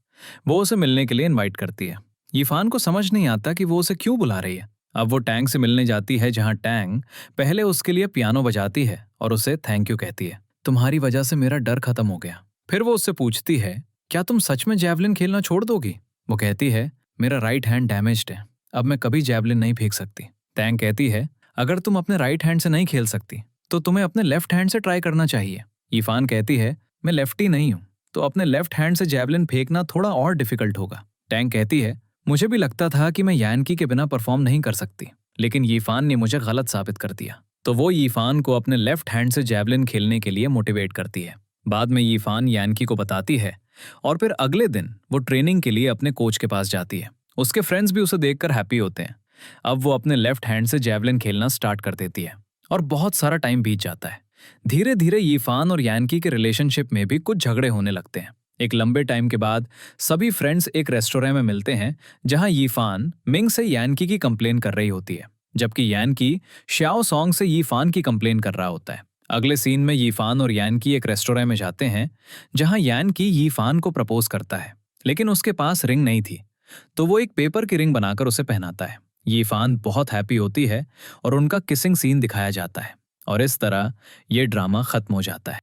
A: वो उसे मिलने के लिए इनवाइट करती है। यीफान को समझ नहीं आता कि वो उसे क्यों बुला रही है। अब वो टैंग से मिलने जाती है, जहां टैंग पहले उसके लिए पियानो बजाती है और उसे थैंक यू कहती है। तुम्हारी वजह से मेरा डर खत्म हो गया। फिर वो उससे पूछती है, क्या तुम सच में जैवलिन खेलना छोड़ दोगी? वो कहती है, मेरा राइट हैंड डैमेज्ड है, अब मैं कभी जैवलिन नहीं फेंक सकती। टैंग कहती है, अगर तुम अपने राइट हैंड से नहीं खेल सकती तो तुम्हें अपने लेफ्ट हैंड से ट्राई करना चाहिए। यीफान कहती है, मैं लेफ्टी नहीं हूँ, तो अपने लेफ्ट हैंड से जैवलिन फेंकना थोड़ा और डिफिकल्ट होगा। टैंग कहती है, मुझे भी लगता था कि मैं यानकी के बिना परफॉर्म नहीं कर सकती, लेकिन यीफान ने मुझे गलत साबित कर दिया। तो वो यीफान को अपने लेफ्ट हैंड से जैवलिन खेलने के लिए मोटिवेट करती है। बाद में यीफान यानकी को बताती है और फिर अगले दिन वो ट्रेनिंग के लिए अपने कोच के पास जाती है। उसके फ्रेंड्स भी उसे देखकर हैप्पी होते हैं। अब वो अपने लेफ्ट हैंड से जैवलिन खेलना स्टार्ट कर देती है और बहुत सारा टाइम बीत जाता है। धीरे धीरे यीफान और यानकी के रिलेशनशिप में भी कुछ झगड़े होने लगते हैं। एक लंबे टाइम के बाद सभी फ्रेंड्स एक रेस्टोरेंट में मिलते हैं, जहां यीफान मिंग से यानकी की कंप्लेन कर रही होती है, जबकि यानकी श्याओ सॉन्ग से यीफान की कंप्लेन कर रहा होता है। अगले सीन में यीफान और यानकी एक रेस्टोरेंट में जाते हैं, जहां यानकी यीफान को प्रपोज करता है, लेकिन उसके पास रिंग नहीं थी, तो वो एक पेपर की रिंग बनाकर उसे पहनाता है। यीफान बहुत हैप्पी होती है और उनका किसिंग सीन दिखाया जाता है और इस तरह ये ड्रामा खत्म हो जाता है।